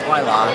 Voila.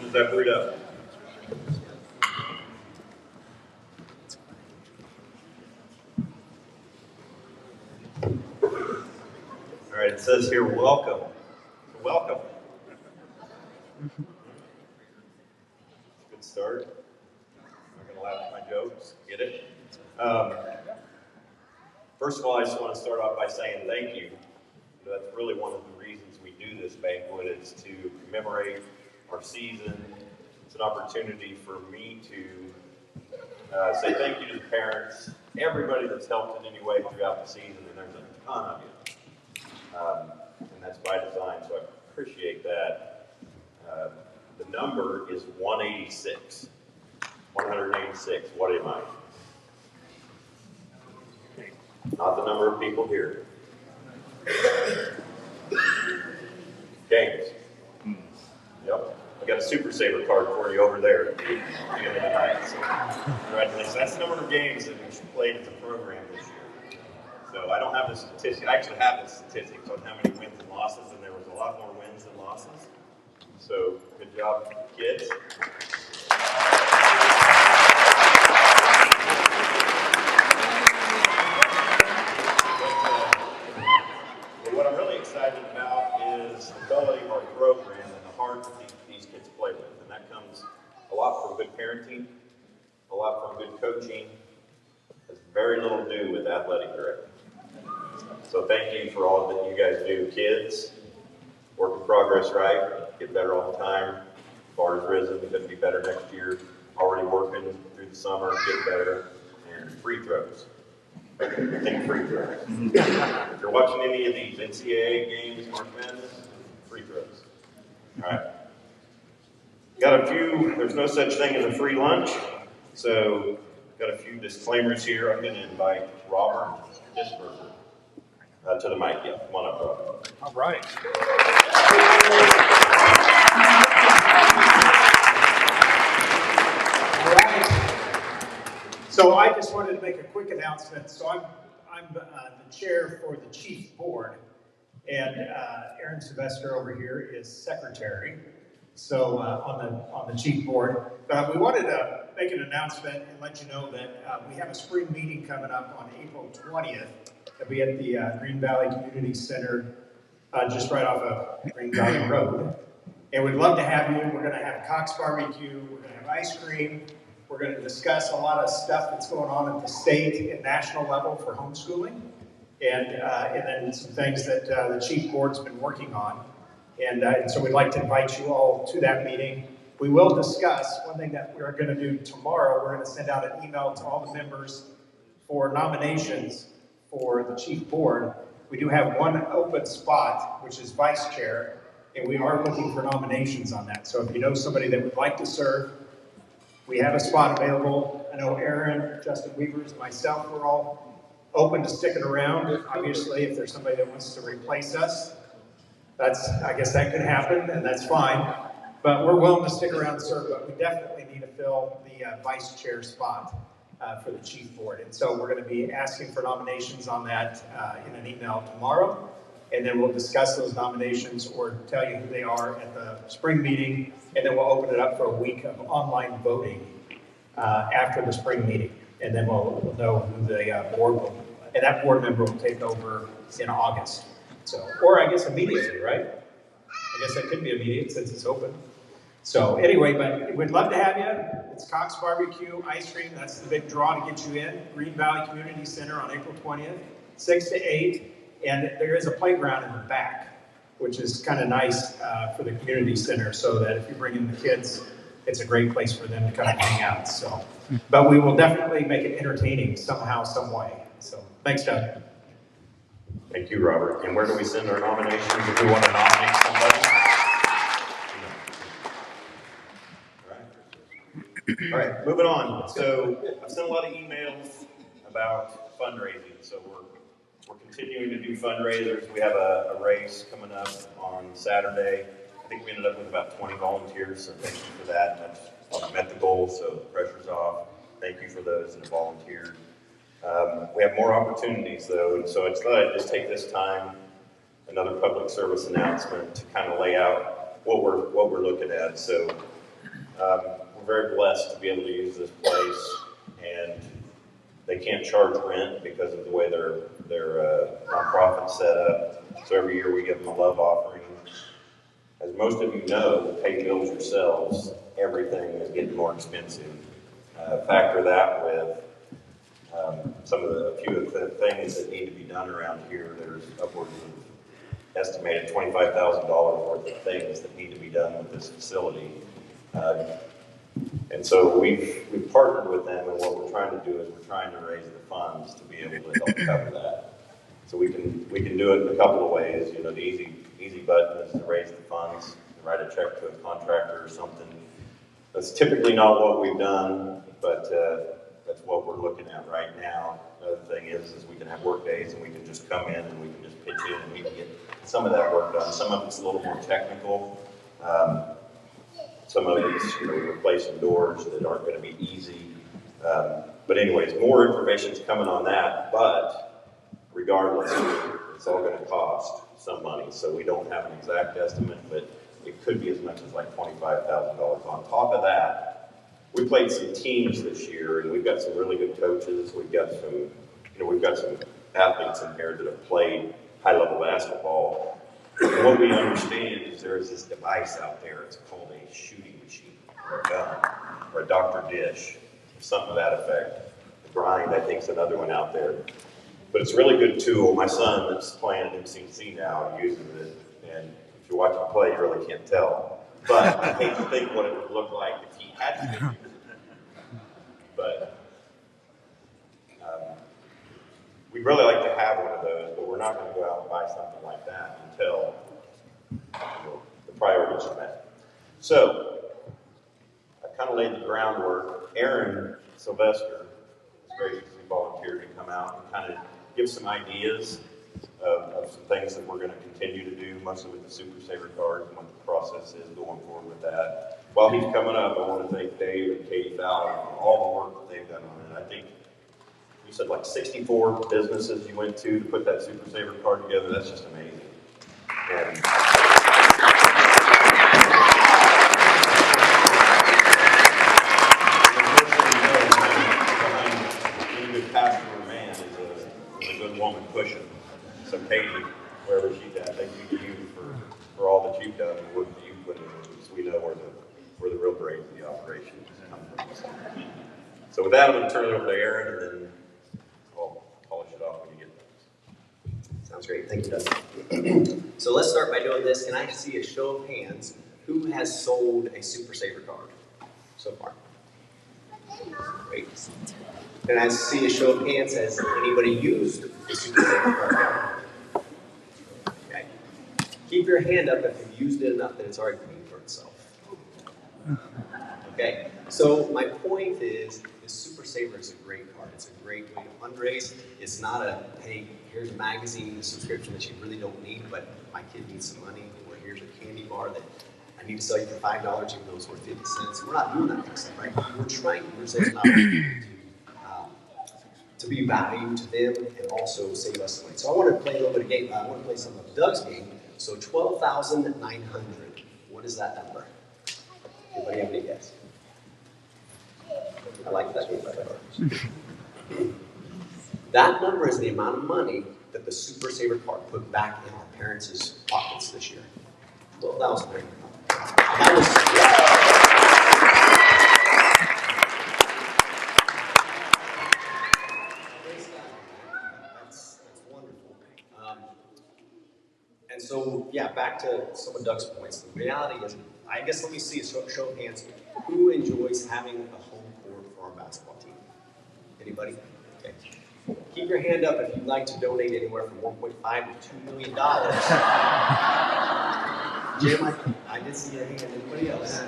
Is that brewed up? All right, it says here, welcome. Welcome. Good start. I'm not going to laugh at my jokes. Get it? First of all, I just want to start off by saying thank you. That's really one of the reasons we do this banquet is to commemorate our season. It's an opportunity for me to say thank you to the parents, everybody that's helped in any way throughout the season, and there's a ton of you. And that's by design, so I appreciate that. The number is 186. 186, what am I? Not the number of people here. Games. Yep. I got a Super Saver card for you over there at the end of the night. So, congratulations. That's the number of games that we've played as a program this year. So I don't have the statistic. I actually have the statistics on how many wins and losses, and there was a lot more wins than losses. So good job, kids. But what I'm really excited about is the ability of our program and the heart that these kids play with. And that comes a lot from good parenting, a lot from good coaching. Has very little to do with athletic direction. So thank you for all that you guys do, kids. Work in progress, right? Get better all the time. Bar has risen. We're going to be better next year. Already working through the summer, get better. And free throws. Think free throws. If you're watching any of these NCAA games, March Madness, free throws. All right. Got a few, there's no such thing as a free lunch. So, got a few disclaimers here. I'm going to invite Robert Disperser to the mic. Yeah, come on up, Robert. All right. All right. So I just wanted to make a quick announcement. So I'm the chair for the chief board, and Aaron Sylvester over here is secretary. So on the chief board, we wanted to make an announcement and let you know that we have a spring meeting coming up on April 20th. It'll be at the Green Valley Community Center, just right off of Green Valley Road. And we'd love to have you. We're going to have Cox Barbecue. We're going to have ice cream. We're going to discuss a lot of stuff that's going on at the state and national level for homeschooling, and then some things that the chief board's been working on. And so we'd like to invite you all to that meeting. We will discuss one thing that we're going to do tomorrow. We're going to send out an email to all the members for nominations for the chief board. We do have one open spot, which is vice chair, and we are looking for nominations on that. So if you know somebody that would like to serve, we have a spot available. I know Aaron, Justin Weavers, and myself, we're all open to sticking around. Obviously, if there's somebody that wants to replace us, I guess that could happen, and that's fine. But we're willing to stick around and serve, but we definitely need to fill the vice chair spot for the chief board. And so we're going to be asking for nominations on that in an email tomorrow. And then we'll discuss those nominations or tell you who they are at the spring meeting. And then we'll open it up for a week of online voting after the spring meeting. And then we'll know who the board will, and that board member will take over in August. So, or I guess immediately, right? I guess that could be immediate since it's open. So anyway, but we'd love to have you. It's Cox Barbecue Ice Cream. That's the big draw to get you in. Green Valley Community Center on April 20th, 6 to 8. And there is a playground in the back, which is kind of nice for the community center, so that if you bring in the kids, it's a great place for them to kind of hang out. So, but we will definitely make it entertaining somehow, some way. So thanks, Doug. Thank you, Robert. And where do we send our nominations if we want to nominate somebody? All right, moving on. So I've sent a lot of emails about fundraising. So we're continuing to do fundraisers. We have a race coming up on Saturday. I think we ended up with about 20 volunteers, so thank you for that. That's met the goal, so the pressure's off. Thank you for those that have volunteered. We have more opportunities, though, and so I thought I'd just take this time, another public service announcement, to kind of lay out what we're looking at. So we're very blessed to be able to use this place, and they can't charge rent because of the way their nonprofit's set up. So every year we give them a love offering. As most of you know, to pay bills yourselves, everything is getting more expensive. Factor that with a few of the things that need to be done around here. There's upwards of estimated $25,000 worth of things that need to be done with this facility. And so we've partnered with them, and what we're trying to do is we're trying to raise the funds to be able to help cover that. So we can do it in a couple of ways. You know, the easy button is to raise the funds, and write a check to a contractor or something. That's typically not what we've done, but that's what we're looking at right now. Another thing is we can have work days, and we can just come in and we can just pitch in and we can get some of that work done. Some of it's a little more technical. Some of it's, replacing doors that aren't going to be easy. But anyways, more information is coming on that, but regardless, it's all going to cost some money. So we don't have an exact estimate, but it could be as much as like $25,000. On top of that, we played some teams this year, and we've got some really good coaches. We've got some athletes in here that have played high-level basketball. And what we understand is there is this device out there. It's called a shooting machine, or a gun, or a Dr. Dish, something to that effect. The grind, I think, is another one out there. But it's a really good tool. My son that's playing at MCC now uses it, and if you watch him play, you really can't tell. But I hate to think what it would look like if he had to use it. But we'd really like to have one of those, but we're not going to go out and buy something like that until the priorities are met. So I kind of laid the groundwork. Aaron Sylvester has graciously volunteered to come out and kind of give some ideas of some things that we're going to continue to do, mostly with the Super Saver cards and what the process is going forward with that. While he's coming up, I want to thank Dave and Katie Fowler for all the work that they've done on it. I think you said like 64 businesses you went to put that Super Saver card together. That's just amazing. And any good pastor or man is a good woman pushing. So Katie, wherever she's at, thank you to you for all that you've done and the work that you've put in, because we know where the real brains of the operation come from. So with that, I'm going to turn it over to Aaron, and then I'll polish it off when you get done. Sounds great. Thank you, Doug. So let's start by doing this. Can I see a show of hands? Who has sold a Super Saver card so far? Great. Can I see a show of hands? Has anybody used the Super Saver card yet? Okay. Keep your hand up if you've used it enough that it's already paying for itself. Okay. So my point is, Super Saver is a great card. It's a great way to fundraise. It's not a, hey, here's a magazine subscription that you really don't need, but my kid needs some money, or here's a candy bar that I need to sell you for $5, even though it's worth 50 cents. We're not doing that kind of stuff, right? We're trying to present an opportunity to be value to them and also save us money. So I want to play a little bit of game. I want to play some of Doug's game. So 12,900. What is that number? Anybody have any guess? I like that game better. That number is the amount of money that the Super Saver card put back in our parents' pockets this year. 12,900. That was. That's wonderful. And so, yeah, back to some of Doug's points. The reality is, I guess let me see a show of hands. Who enjoys having a home court for our basketball team? Anybody? Okay. Keep your hand up if you'd like to donate anywhere from $1.5 to $2 million. Jim, I did see your hand. Anybody else?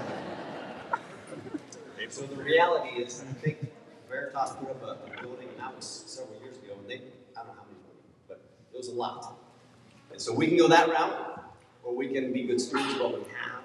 So the reality is, I think Veritas put up a building, and that was several years ago, and I don't know how many, but it was a lot. And so we can go that route, or we can be good stewards of what we have.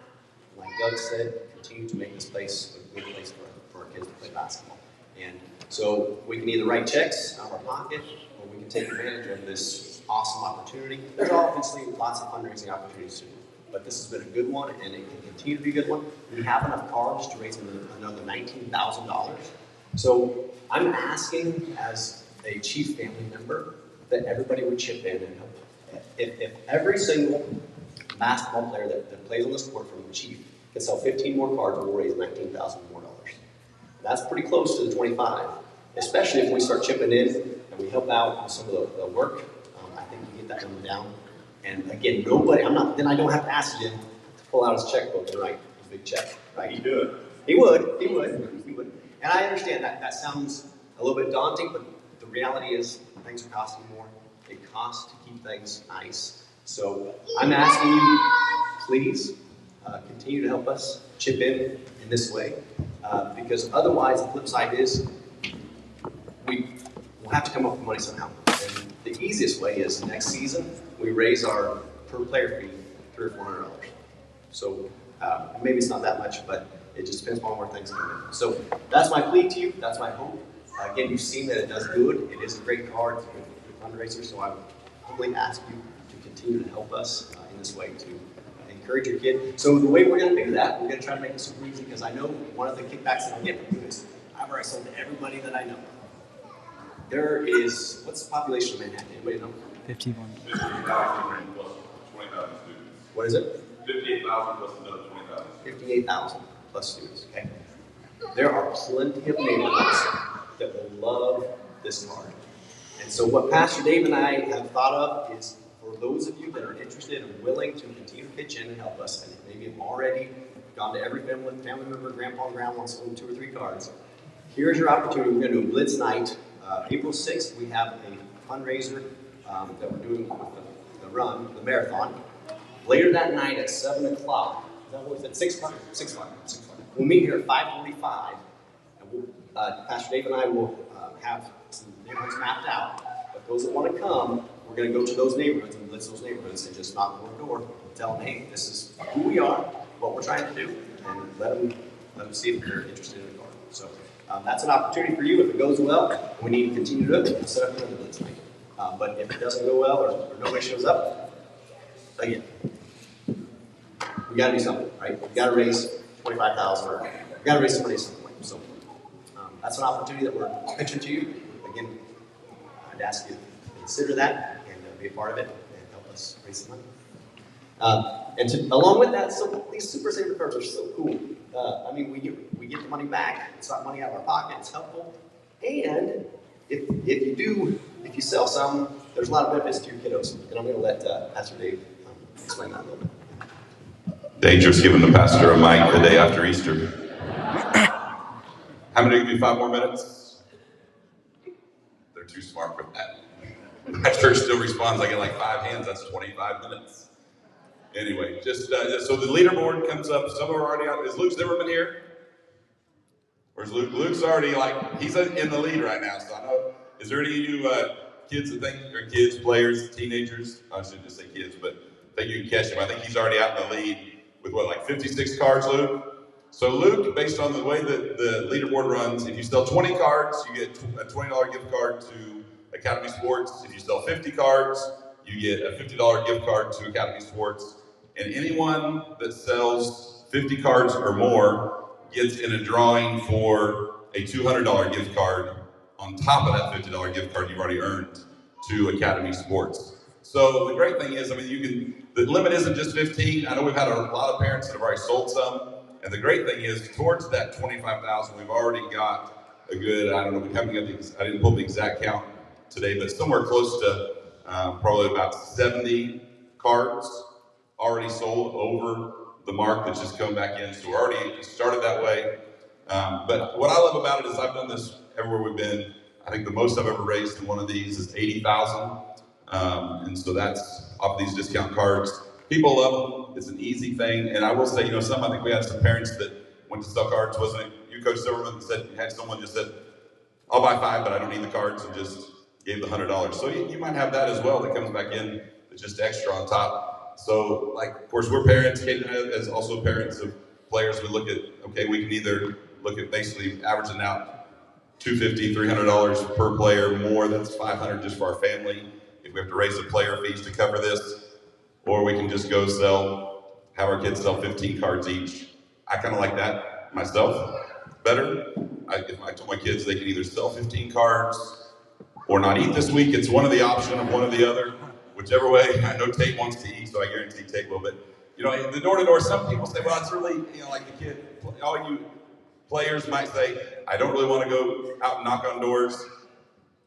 Like Doug said, continue to make this place a good place for our kids to play basketball. And so we can either write checks out of our pocket, or we can take advantage of this awesome opportunity. There's obviously lots of fundraising opportunities too, but this has been a good one, and it can continue to be a good one. We have enough cards to raise another $19,000. So I'm asking, as a Chief family member, that everybody would chip in and help. If every single basketball player that plays on this court from the Chief can sell 15 more cards, we'll raise $19,000 more. That's pretty close to the 25, especially if we start chipping in and we help out on some of the work. I think we get that number down. And again, then I don't have to ask Jim to pull out his checkbook and write a big check, right? He'd do it. He would. And I understand that sounds a little bit daunting, but the reality is things are costing more. It costs to keep things nice. So I'm asking you, please, continue to help us chip in this way. Because otherwise, the flip side is we'll have to come up with money somehow. And the easiest way is next season, we raise our per player fee $300 or $400. So maybe it's not that much, but it just depends on where things come in. So that's my plea to you. That's my hope. Again, you've seen that it does good. It is a great card. It's a good fundraiser. So I would humbly ask you to continue to help us in this way to encourage your kid. So the way we're going to do that, we're going to try to make it super easy, because I know one of the kickbacks that I get from you is I've already sold to everybody that I know. There is, what's the population of Manhattan? Anybody know? 51. 50,000 plus 20,000 students. What is it? 58,000 plus another 20,000. 58,000 plus students, okay? There are plenty of neighborhoods that will love this card. And so what Pastor Dave and I have thought of is, for those of you that are interested and willing to continue to pitch in and help us, and maybe have already gone to every family member, grandpa and grandma, and sold 2 or 3 cards, here's your opportunity. We're going to do a Blitz night. April 6th, we have a fundraiser that we're doing the run, the marathon. Later that night at 7 o'clock, is that what was it? 6 o'clock? 6 o'clock. We'll meet here at 5:45, and Pastor Dave and I will have some neighborhoods mapped out. But those that want to come, we're going to go to those neighborhoods and blitz those neighborhoods and just knock on the door and tell them, hey, this is who we are, what we're trying to do, and let them see if they're interested in the card. So that's an opportunity for you. If it goes well, and we need to continue to do it, we'll set up another blitz night. But if it doesn't go well or nobody shows up, again, we got to do something, right? We got to raise $25,000, or we got to raise some money at some point. So that's an opportunity that we're pitching to you. Again, I'd ask you to consider that and be a part of it and help us raise some money. Along with that, so these Super Saver cards are so cool. I mean, we get the money back. It's not money out of our pocket. It's helpful. And if you sell some, there's a lot of benefits to your kiddos. And I'm going to let Pastor Dave explain that a little bit. Dangerous giving the pastor a mic the day after Easter. How many give me 5 more minutes? They're too smart for that. My church still responds. I get like 5 hands. That's 25 minutes. Anyway, just so the leaderboard comes up. Some are already out. Is Luke Zimmerman here? Or is Luke's already he's in the lead right now. So I know. Is there any of you kids that think, or kids, players, teenagers? I shouldn't just say kids, but think you can catch him. I think he's already out in the lead. with what, like 56 cards, Luke? So Luke, based on the way that the leaderboard runs, if you sell 20 cards, you get a $20 gift card to Academy Sports. If you sell 50 cards, you get a $50 gift card to Academy Sports. And anyone that sells 50 cards or more gets in a drawing for a $200 gift card on top of that $50 gift card you've already earned to Academy Sports. So the great thing is, I mean, the limit isn't just 15. I know we've had a lot of parents that have already sold some. And the great thing is, towards that 25,000, we've already got a good, I don't know, I didn't pull the exact count today, but somewhere close to probably about 70 cards already sold over the mark that's just come back in. So we're already started that way. But what I love about it is I've done this everywhere we've been. I think the most I've ever raised in one of these is 80,000. And so that's off these discount cards. People love them. It's an easy thing. And I will say, I think we had some parents that went to sell cards. Wasn't it you, Coach Silverman, that said, you had someone just said, I'll buy 5, but I don't need the cards, and just gave the $100. So you might have that as well that comes back in, that's just extra on top. So, of course, we're parents. Kate and I, as also parents of players, we look at, okay, we can either look at basically averaging out $250, $300 per player more. That's $500 just for our family. If we have to raise the player fees to cover this, or we can just go have our kids sell 15 cards each. I kind of like that myself better. I told my kids they can either sell 15 cards or not eat this week. It's one of the option of one or the other. Whichever way, I know Tate wants to eat, so I guarantee Tate will. But, the door-to-door, some people say, well, it's really, like the kid, all you players might say, I don't really want to go out and knock on doors.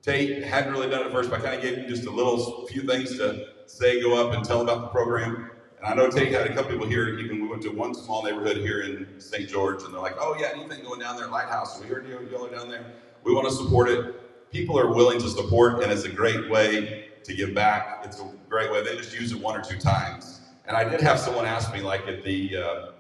Tate hadn't really done it first, but I kind of gave him just a few things to say, go up and tell about the program. And I know Tate had a couple people here, we went to one small neighborhood here in St. George, and they're like, oh yeah, anything going down there, Lighthouse, we heard y'all are down there. We want to support it. People are willing to support, and it's a great way to give back. It's a great way. They just use it 1 or 2 times. And I did have someone ask me, at the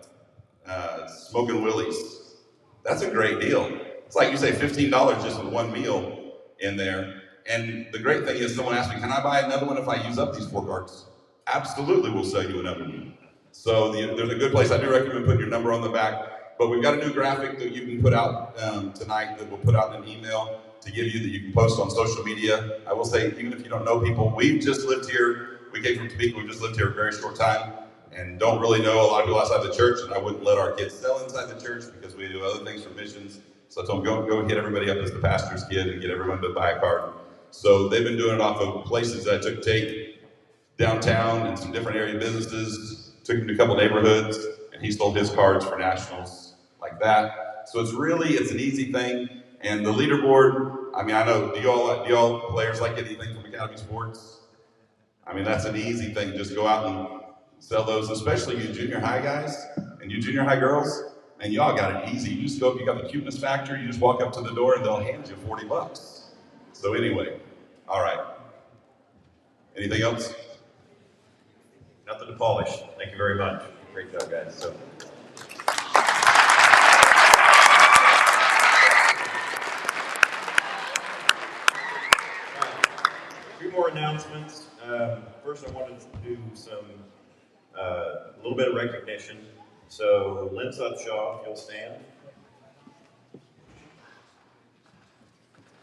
Smokin' Willie's, that's a great deal. It's like you say $15 just with one meal in there. And the great thing is, someone asked me, can I buy another one if I use up these 4 cards? Absolutely, we'll sell you another one. So there's a good place. I do recommend putting your number on the back. But we've got a new graphic that you can put out tonight that we'll put out in an email to give you that you can post on social media. I will say, even if you don't know people, we've just lived here. We came from Topeka. We've just lived here a very short time and don't really know a lot of people outside the church. And I wouldn't let our kids sell inside the church because we do other things for missions. So I told them, go hit everybody up as the pastor's kid and get everyone to buy a card. So they've been doing it off of places that I took Tate downtown and some different area businesses, took him to a couple neighborhoods, and he sold his cards for nationals like that. So it's an easy thing. And the leaderboard, I know, do y'all players like anything from Academy Sports? That's an easy thing. Just go out and sell those, especially you junior high guys and you junior high girls. And y'all got it easy. You just go up, you got the cuteness factor, you just walk up to the door and they'll hand you $40. So anyway, all right. Anything else? Nothing to polish. Thank you very much. Great job, guys. So. A few more announcements. First, I wanted to do a little bit of recognition. So, Lynn Upshaw, if you'll stand.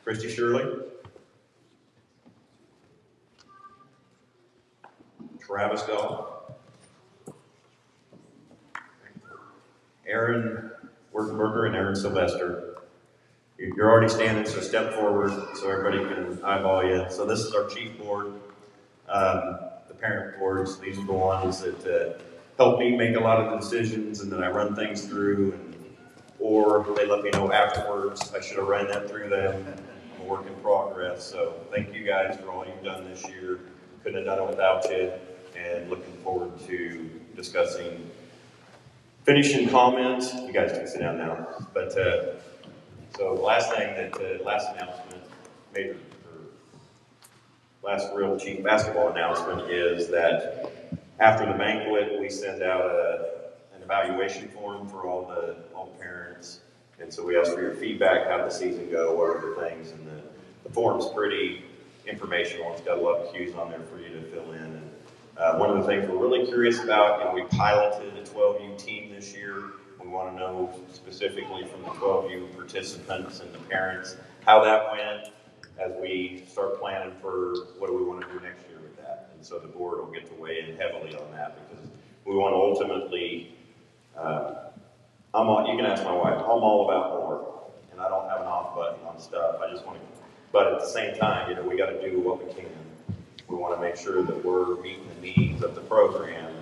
Christy Shirley. Travis Goff. Aaron Wertenberger and Aaron Sylvester. You're already standing, so step forward so everybody can eyeball you. So this is our chief board, the parent boards. These are the ones that help me make a lot of the decisions, and then I run things through, or they let me know afterwards I should have ran that through them. I'm a work in progress. So thank you guys for all you've done this year. Couldn't have done it without you, and looking forward to discussing finishing comments. You guys can sit down now. But so the last thing last announcement, last real cheap basketball announcement is that after the banquet, we send out an evaluation form for all the parents. And so we ask for your feedback, how the season go, what are the things, and the form's pretty informational. It's got a lot of cues on there for you to fill in. One of the things we're really curious about, we piloted a 12U team this year. We want to know specifically from the 12U participants and the parents how that went as we start planning for what do we want to do next year with that. And so the board will get to weigh in heavily on that because we want to ultimately, you can ask my wife, I'm all about more. And I don't have an off button on stuff. I just want to, but at the same time, we got to do what we can. We want to make sure that we're meeting the needs of the program,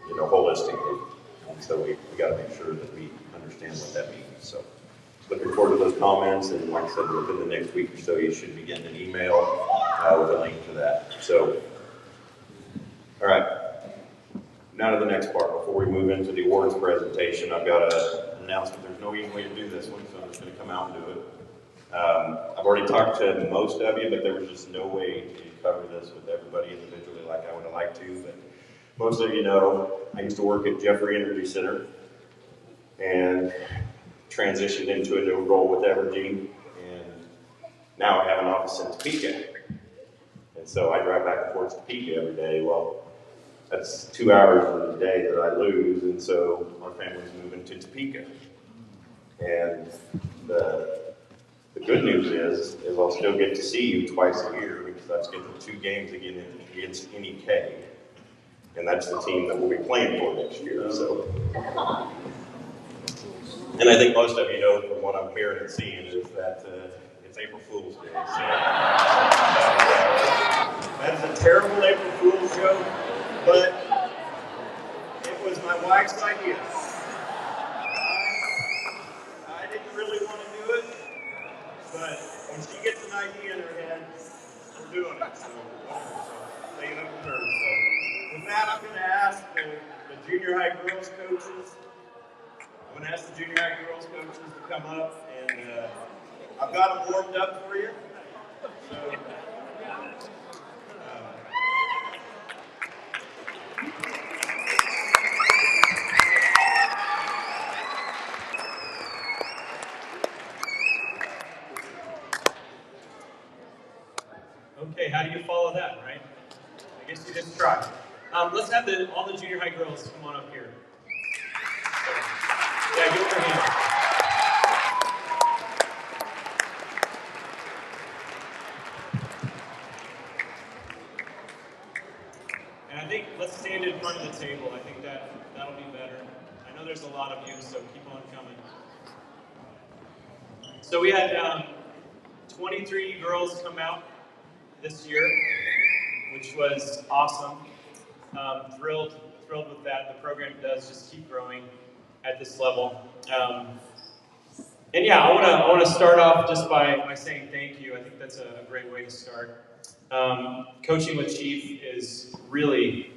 holistically. And so we got to make sure that we understand what that means. So looking forward to those comments. And like I said, within the next week or so, you should be getting an email with a link to that. So, all right. Now to the next part. Before we move into the awards presentation, I've got an announcement. There's no easy way to do this one, so I'm just going to come out and do it. I've already talked to most of you, but there was just no way to cover this with everybody individually like I would have liked to. But most of you know, I used to work at Jeffrey Energy Center and transitioned into a new role with Evergy. And now I have an office in Topeka. And so I drive back and forth to Topeka every day. Well, that's 2 hours of the day that I lose. And so our family's moving to Topeka. And the good news is I'll still get to see you twice a year because I've scheduled 2 games again against NEK. And that's the team that we'll be playing for next year. So, and I think most of you know from what I'm hearing and seeing is that it's April Fool's Day. So, that's a terrible April Fool's joke, but it was my wife's idea. I didn't really want to do it, but when she gets an idea in her head, we're doing it. So, take it up with her. So, with that, I'm going to ask the junior high girls coaches. I'm going to ask the junior high girls coaches to come up, and I've got them warmed up for you. So, okay, how do you follow that, right? I guess you just try. Let's have all the junior high girls come on up here. Yeah, give them a hand. And I think let's stand in front of the table. I think that'll be better. I know there's a lot of you, so keep on coming. So we had 23 girls come out this year, which was awesome. Thrilled with that. The program does just keep growing at this level. And yeah, I want to start off just by saying thank you. I think that's a great way to start. Coaching with Chief is really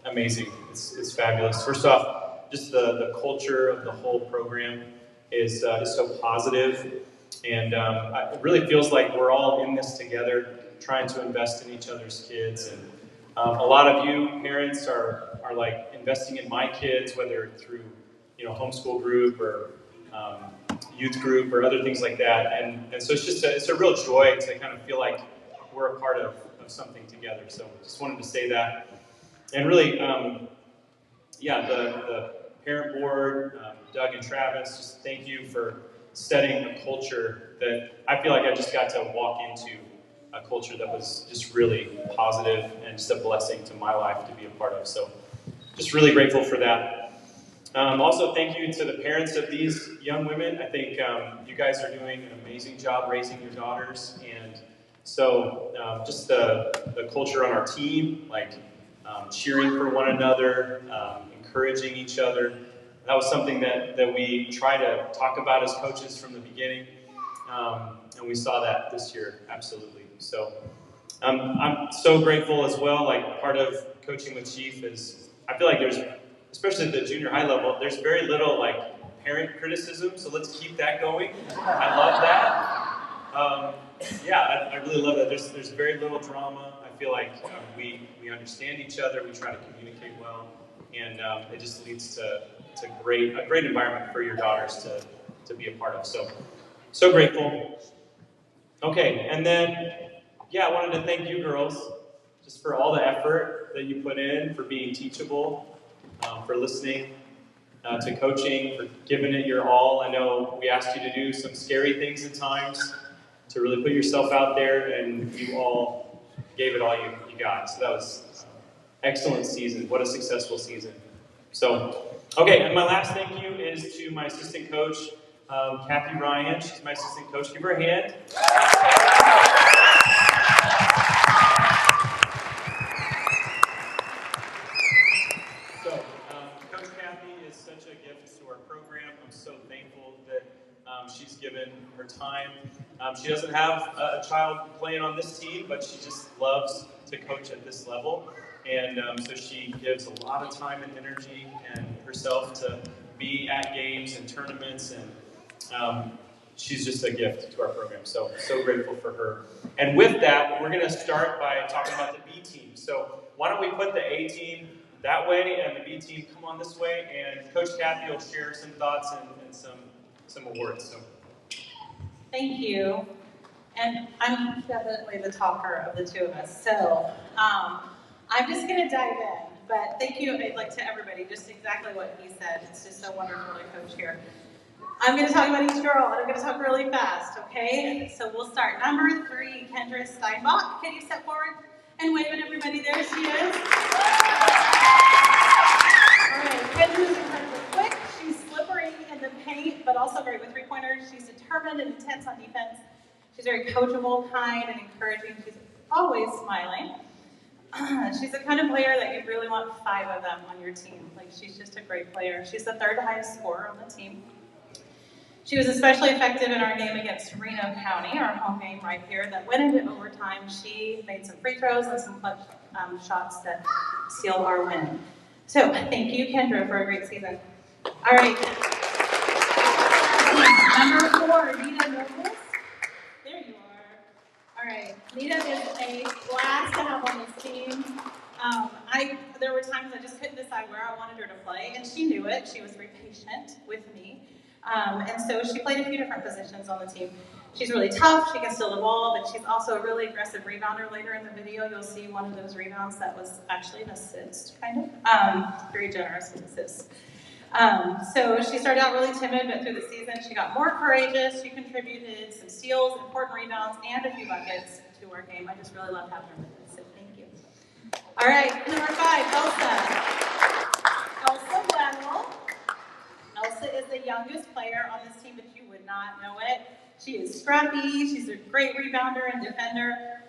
amazing. It's fabulous. First off, just the culture of the whole program is so positive, and it really feels like we're all in this together, trying to invest in each other's kids. And a lot of you parents are like investing in my kids, whether through homeschool group or youth group or other things like that. And so it's a real joy to kind of feel like we're a part of something together. So just wanted to say that. And really, the parent board, Doug and Travis, just thank you for setting a culture that I feel like I just got to walk into, a culture that was just really positive and just a blessing to my life to be a part of. So just really grateful for that. Also, thank you to the parents of these young women. I think you guys are doing an amazing job raising your daughters. And so just the culture on our team, like cheering for one another, encouraging each other. That was something that we try to talk about as coaches from the beginning. And we saw that this year, absolutely. So I'm so grateful as well. Like part of coaching with Chief is, I feel like there's, especially at the junior high level, there's very little like parent criticism. So let's keep that going. I love that. I really love that. There's very little drama. I feel like we understand each other. We try to communicate well, and it just leads to a great environment for your daughters to be a part of. So grateful. Okay, and then I wanted to thank you girls. just for all the effort that you put in, for being teachable, for listening to coaching, for giving it your all. I know we asked you to do some scary things at times, to really put yourself out there, and you all gave it all you got. So that was excellent season. What a successful season. So, okay, and my last thank you is to my assistant coach, Kathy Ryan. She's my assistant coach. Give her a hand. So, Coach Kathy is such a gift to our program. I'm so thankful that she's given her time. She doesn't have a child playing on this team, but she just loves to coach at this level. And so she gives a lot of time and energy and herself to be at games and tournaments, and she's just a gift to our program. So grateful for her. And with that, we're going to start by talking about the B team. So why don't we put the A team that way and the B team come on this way, and Coach Kathy will share some thoughts and some awards. So. Thank you. And I'm definitely the talker of the two of us. So I'm just going to dive in. But thank you, like, to everybody, just exactly what he said. It's just so wonderful to coach here. I'm going to talk about each girl, and I'm going to talk really fast, okay? So we'll start. Number 3, Kendra Steinbach. Can you step forward and wave at everybody? There she is. All right, Kendra's incredibly quick. She's slippery in the paint, but also great with three-pointers. She's determined and intense on defense. She's very coachable, kind, and encouraging. She's always smiling. She's the kind of player that you really want 5 of them on your team. Like, she's just a great player. She's the 3rd highest scorer on the team. She was especially effective in our game against Reno County, our home game right here, that went into overtime. She made some free throws and some clutch shots that sealed our win. So, thank you, Kendra, for a great season. All right. Number 4, Nita Nobles. There you are. All right. Nita is a blast to have on this team. There were times I just couldn't decide where I wanted her to play, and she knew it. She was very patient with me. And so she played a few different positions on the team. She's really tough. She can steal the ball, but she's also a really aggressive rebounder. Later in the video, you'll see one of those rebounds that was actually an assist, kind of. Very generous with assists. So she started out really timid, but through the season, she got more courageous. She contributed some steals, important rebounds, and a few buckets to our game. I just really love having her with us, so thank you. All right, number 5, Elsa. Elsa Weddle. Elsa is the youngest player on this team, but you would not know it. She is scrappy. She's a great rebounder and defender.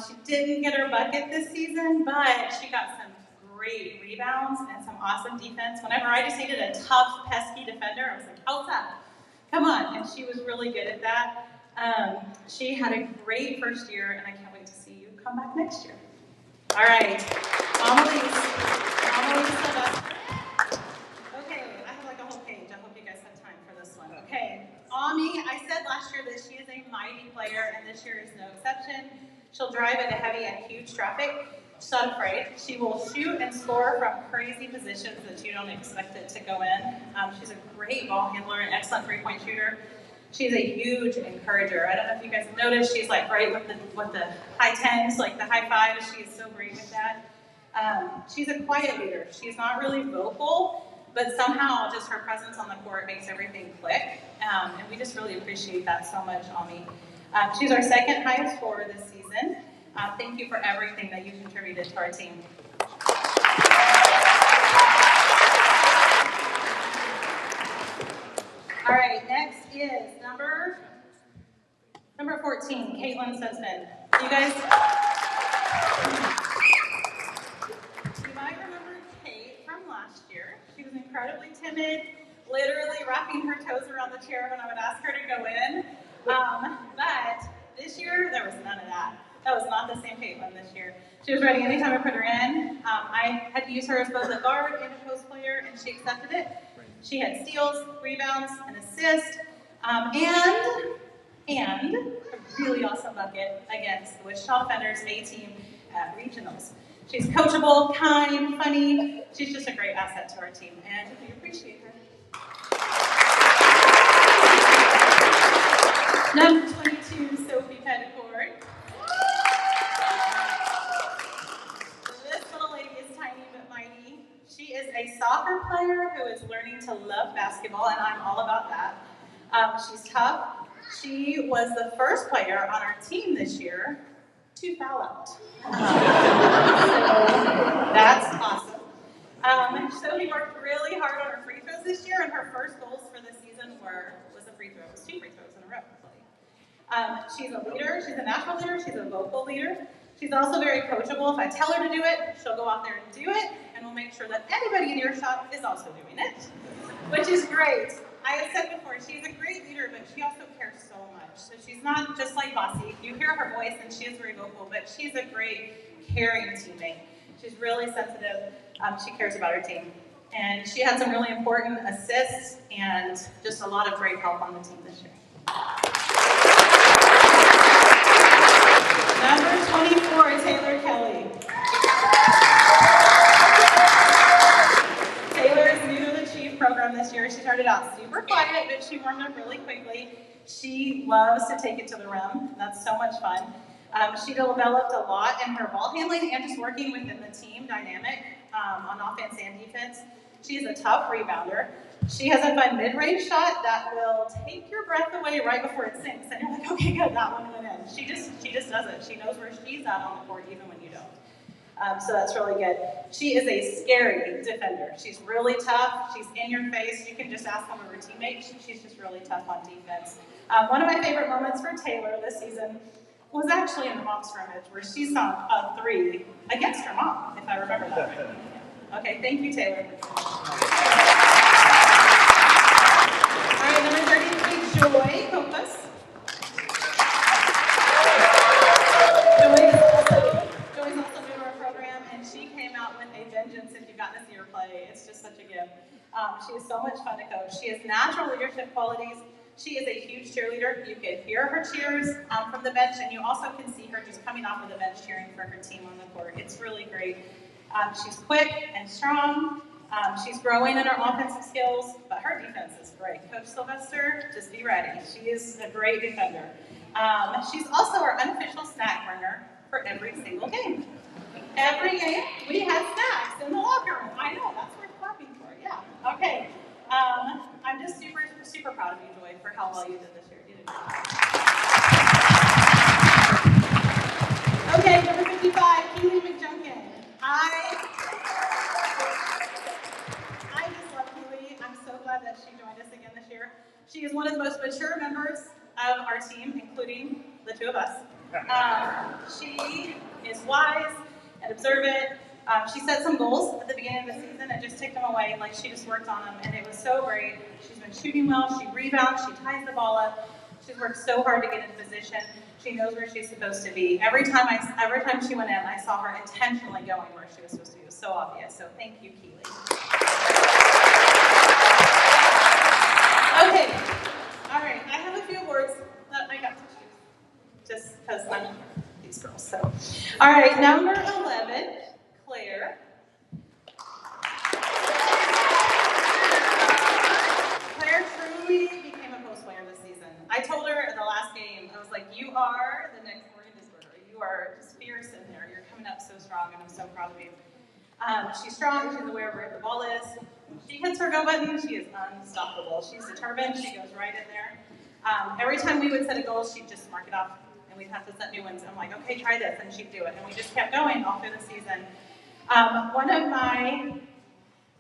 She didn't get her bucket this season, but she got some great rebounds and some awesome defense. Whenever I just needed a tough, pesky defender, I was like, Elsa, come on. And she was really good at that. She had a great first year, and I can't wait to see you come back next year. All right. Amelise Sylvester. Okay, I have like a whole page. I hope you guys have time for this one. Okay, Ami, I said last year that she is a mighty player, and this year is no exception. She'll drive into heavy and huge traffic. She's not afraid. She will shoot and score from crazy positions that you don't expect it to go in. She's a great ball handler, an excellent three-point shooter. She's a huge encourager. I don't know if you guys have noticed, she's like right with the high 10s, like the high 5s. She is so great with that. She's a quiet leader. She's not really vocal, but somehow just her presence on the court makes everything click. And we just really appreciate that so much, Ami. She's our 2nd highest scorer this season. Thank you for everything that you contributed to our team. All right, next is number 14, Caitlin Sussman. You guys, you might remember Kate from last year. She was incredibly timid, literally wrapping her toes around the chair when I would ask her to go in. But this year, there was none of that. That was not the same Caitlin this year. She was ready anytime I put her in. I had to use her as both a guard and a post player, and she accepted it. She had steals, rebounds, an assist, and a really awesome bucket against the Wichita Fenders A team at regionals. She's coachable, kind, funny. She's just a great asset to our team, and we appreciate her. Number 22, Sophie Petticord. to love basketball, and I'm all about that. She's tough. She was the first player on our team this year to foul out. So that's awesome. So we worked really hard on her free throws this year, and her first goals for the season was a free throw. It was 2 free throws in a row. She's a leader. She's a natural leader. She's a vocal leader. She's also very coachable. If I tell her to do it, she'll go out there and do it, and we'll make sure that everybody in earshot is also doing it, which is great. I have said before, she's a great leader, but she also cares so much. So she's not just like Bossy. You hear her voice, and she is very vocal, but she's a great, caring teammate. She's really sensitive. She cares about her team. And she had some really important assists and just a lot of great help on the team this year. Number 24, Taylor Kelly. Taylor is new to the Chief program this year. She started out super quiet, but she warmed up really quickly. She loves to take it to the rim. That's so much fun. She developed a lot in her ball handling and just working within the team dynamic on offense and defense. She is a tough rebounder. She has a fun mid-range shot that will take your breath away right before it sinks. And you're like, okay, good, that one went in. She just does it. She knows where she's at on the court even when you don't. So that's really good. She is a scary defender. She's really tough. She's in your face. You can just ask some of her teammates. She's just really tough on defense. One of my favorite moments for Taylor this season was actually in the mom scrimmage where she sunk a 3 against her mom, if I remember that right. Okay, thank you, Taylor. All right, number 33, Joy Copas. Joy's also new to our program, and she came out with a vengeance if you've gotten to see her play. It's just such a gift. She is so much fun to coach. She has natural leadership qualities. She is a huge cheerleader. You can hear her cheers from the bench, and you also can see her just coming off of the bench cheering for her team on the court. It's really great. She's quick and strong. She's growing in her offensive skills, but her defense is great. Coach Sylvester, just be ready. She is a great defender. She's also our unofficial snack burner for every single game. Every game, we had snacks in the locker room. I know, that's worth clapping for, yeah. Okay. I'm just super, super proud of you, Joy, for how well you did this year. You did great. Okay, number 55, Keely McJunkin. I just love Keely. I'm so glad that she joined us again this year. She is one of the most mature members of our team, including the two of us. She is wise and observant. She set some goals at the beginning of the season and just took them away. Like, she just worked on them, and it was so great. She's been shooting well. She rebounds. She ties the ball up. She's worked so hard to get in position. She knows where she's supposed to be. Every time she went in, I saw her intentionally going where she was supposed to be. It was so obvious. So thank you, Keely. Okay. All right. I have a few awards that I got to choose, just because I'm these girls. So, all right. Number 11. Claire. Claire truly became a post player this season. I told her in the last game, I was like, you are the next Morgan Disberger. You are just fierce in there. You're coming up so strong, and I'm so proud of you. She's strong. She's aware of where the ball is. When she hits her go button, she is unstoppable. She's determined. She goes right in there. Every time we would set a goal, she'd just mark it off, and we'd have to set new ones. I'm like, okay, try this, and she'd do it. And we just kept going all through the season. One of my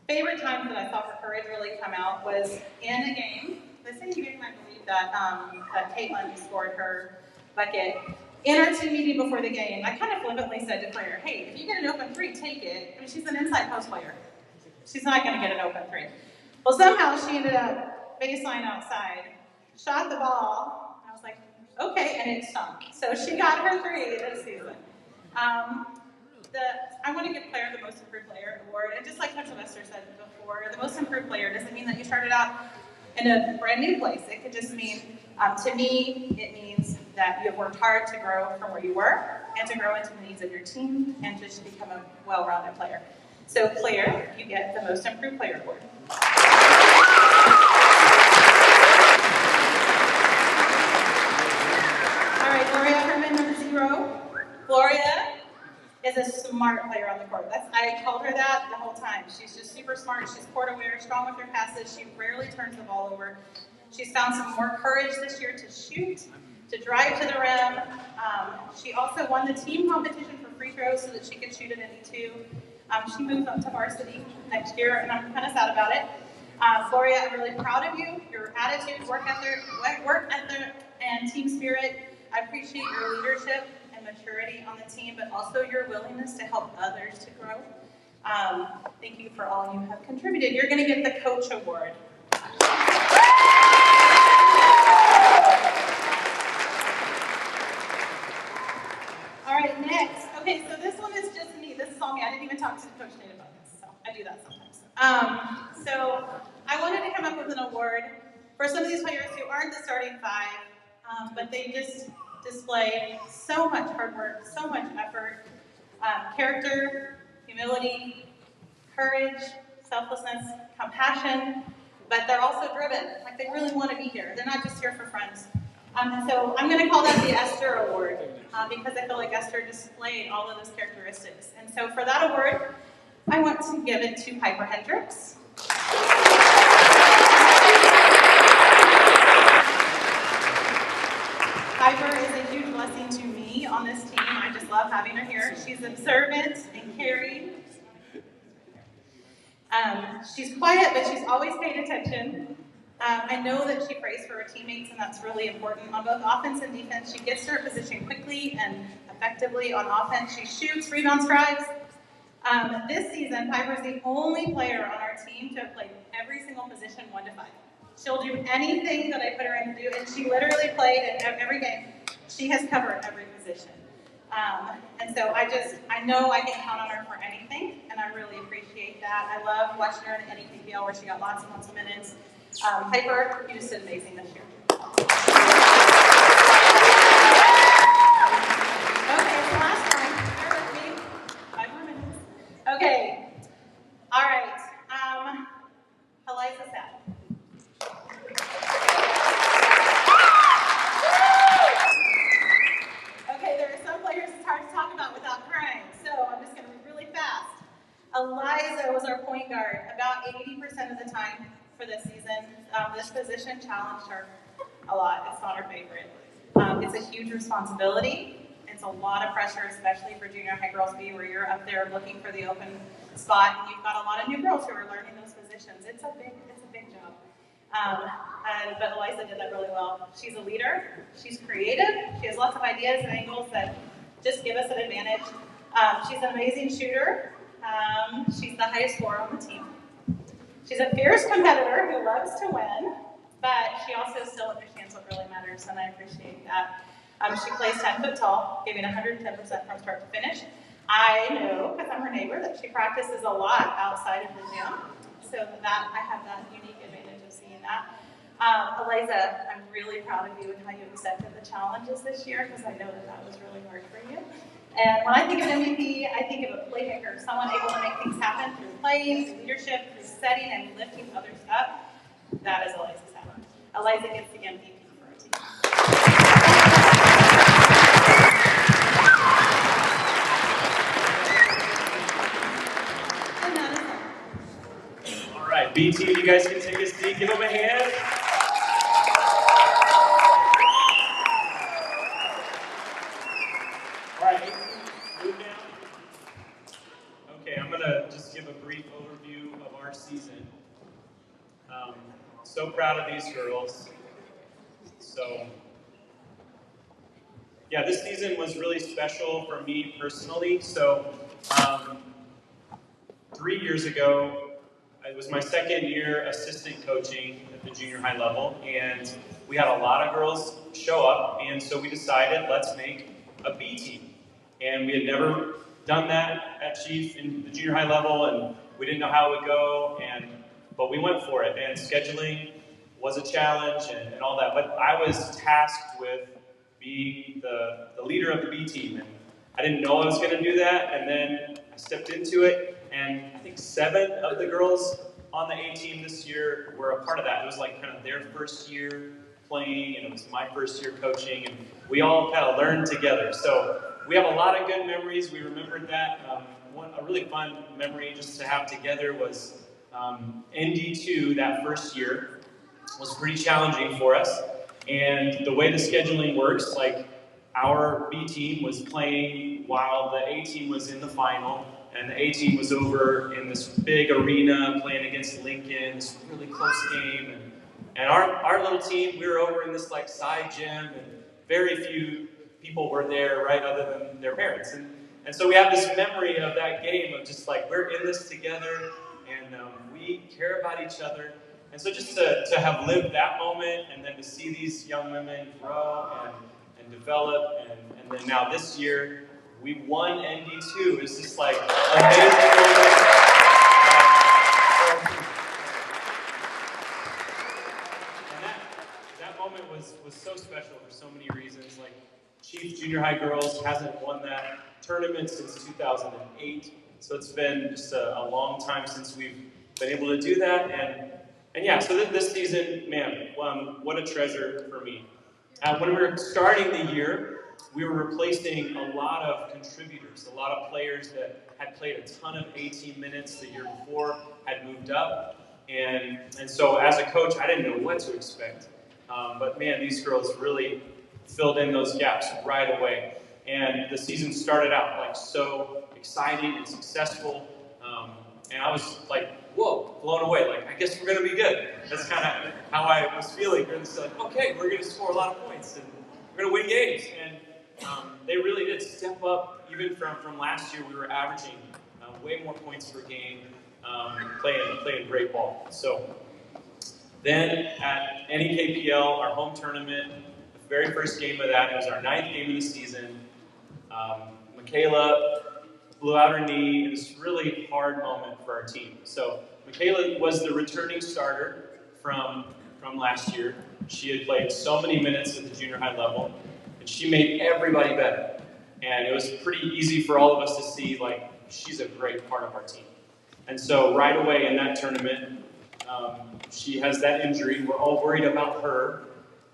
favorite times that I saw her courage really come out was in a game, the same game I believe that Caitlin scored her bucket. In our team meeting before the game, I kind of flippantly said to Claire, hey, if you get an open 3, take it. I mean, she's an inside post player. She's not going to get an open 3. Well, somehow she ended up baseline outside, shot the ball, and I was like, okay, and it stunk. So she got her 3 this season. I want to give Claire the Most Improved Player award, and just like Coach Sylvester said before, the Most Improved Player doesn't mean that you started out in a brand new place. It could just mean, to me, it means that you have worked hard to grow from where you were, and to grow into the needs of your team, and just become a well-rounded player. So Claire, you get the Most Improved Player award. All right, Gloria Herman, number 0. Gloria is a smart player on the court. I called her that the whole time. She's just super smart. She's court aware, strong with her passes. She rarely turns the ball over. She's found some more courage this year to shoot, to drive to the rim. She also won the team competition for free throws so that she could shoot at any two. She moves up to varsity next year, and I'm kind of sad about it. Gloria, I'm really proud of you, your attitude, work ethic, and team spirit. I appreciate your leadership and maturity on the team, but also your willingness to help others to grow. Thank you for all you have contributed. You're going to get the Coach Award. All right, next. Okay, so this one is just me. This is all me. I didn't even talk to Coach Nate about this, so I do that sometimes. So I wanted to come up with an award for some of these players who aren't the starting five, but they just display so much hard work, so much effort, character, humility, courage, selflessness, compassion, but they're also driven. Like they really want to be here. They're not just here for friends. So I'm going to call that the Esther Award because I feel like Esther displayed all of those characteristics. And so for that award, I want to give it to Piper Hendricks. Piper is a huge blessing to me on this team. I just love having her here. She's observant and caring. She's quiet, but she's always paying attention. I know that she prays for her teammates, and that's really important. On both offense and defense, she gets to her position quickly and effectively. On offense, she shoots, rebounds, drives. This season, Piper is the only player on our team to have played every single position 1 to 5. She'll do anything that I put her in to do, and she literally played in every game. She has covered every position. And so I know I can count on her for anything, and I really appreciate that. I love watching her in the NEPPL where she got lots and lots of minutes. Piper, you just did amazing this year. Okay, so last one. Bear with me. 5 more minutes. Okay. All right. Eliza Sad. Okay, there are some players it's hard to talk about without crying, so I'm just going to be really fast. Eliza was our point guard about 80% of the time for this season. This position challenged her a lot. It's not her favorite. It's a huge responsibility. It's a lot of pressure, especially for junior high girls B, where you're up there looking for the open spot, and you've got a lot of new girls who are learning those positions. It's a big job. But Eliza did that really well. She's a leader. She's creative. She has lots of ideas and angles that just give us an advantage. She's an amazing shooter. She's the highest scorer on the team. She's a fierce competitor who loves to win, but she also still understands what really matters, and I appreciate that. She plays 10 foot tall, giving 110% from start to finish. I know, because I'm her neighbor, that she practices a lot outside of the gym, so that I have that unique advantage of seeing that. Eliza, I'm really proud of you and how you accepted the challenges this year, because I know that was really hard for you. And when I think of MVP, I think of a playmaker, someone able to make things happen through playing, through leadership, through setting and lifting others up. That is Eliza's talent. Eliza gets the MVP for our team. And that is all. All right, B team, you guys can take a seat. Give them a hand. All right, move down. Okay, I'm gonna just give a brief overview of our season. So proud of these girls. So, yeah, this season was really special for me personally. So, 3 years ago, it was my second year assistant coaching at the junior high level, and we had a lot of girls show up, and so we decided, let's make a B team. And we had never done that at Chief in the junior high level, and we didn't know how it would go, but we went for it, and scheduling was a challenge and all that, but I was tasked with being the leader of the B team, and I didn't know I was going to do that, and then I stepped into it, and I think 7 of the girls on the A team this year were a part of that. It was like kind of their first year playing, and it was my first year coaching, and we all kind of learned together. So we have a lot of good memories. We remembered that. A really fun memory just to have together was ND2 that first year was pretty challenging for us. And the way the scheduling works, like our B team was playing while the A team was in the final, and the A team was over in this big arena playing against Lincoln, this really close game. And our little team, we were over in this like side gym, and very few people were there, right, other than their parents. And so we have this memory of that game of just like, we're in this together, and we care about each other. And so just to have lived that moment, and then to see these young women grow and develop, and then now this year, we won ND2. It's just like amazing moment. And that moment was so special for so many reasons. Like, Chiefs Junior High Girls hasn't won that tournament since 2008. So it's been just a long time since we've been able to do that. And yeah, so this season, man, what a treasure for me. When we were starting the year, we were replacing a lot of contributors, a lot of players that had played a ton of A-team minutes the year before, had moved up. And so as a coach, I didn't know what to expect. But man, these girls really filled in those gaps right away. And the season started out like so exciting and successful. And I was like, whoa, blown away. Like, I guess we're going to be good. That's kind of how I was feeling. We're just like, okay, we're going to score a lot of points and we're going to win games. And they really did step up. Even from last year, we were averaging way more points per game, playing great ball. So then at NEKPL, our home tournament, the very first game of that, it was our 9th game of the season. Michaela blew out her knee. It was a really hard moment for our team. So Michaela was the returning starter from last year. She had played so many minutes at the junior high level, and she made everybody better. And it was pretty easy for all of us to see, like, she's a great part of our team. And so right away in that tournament, she has that injury. We're all worried about her.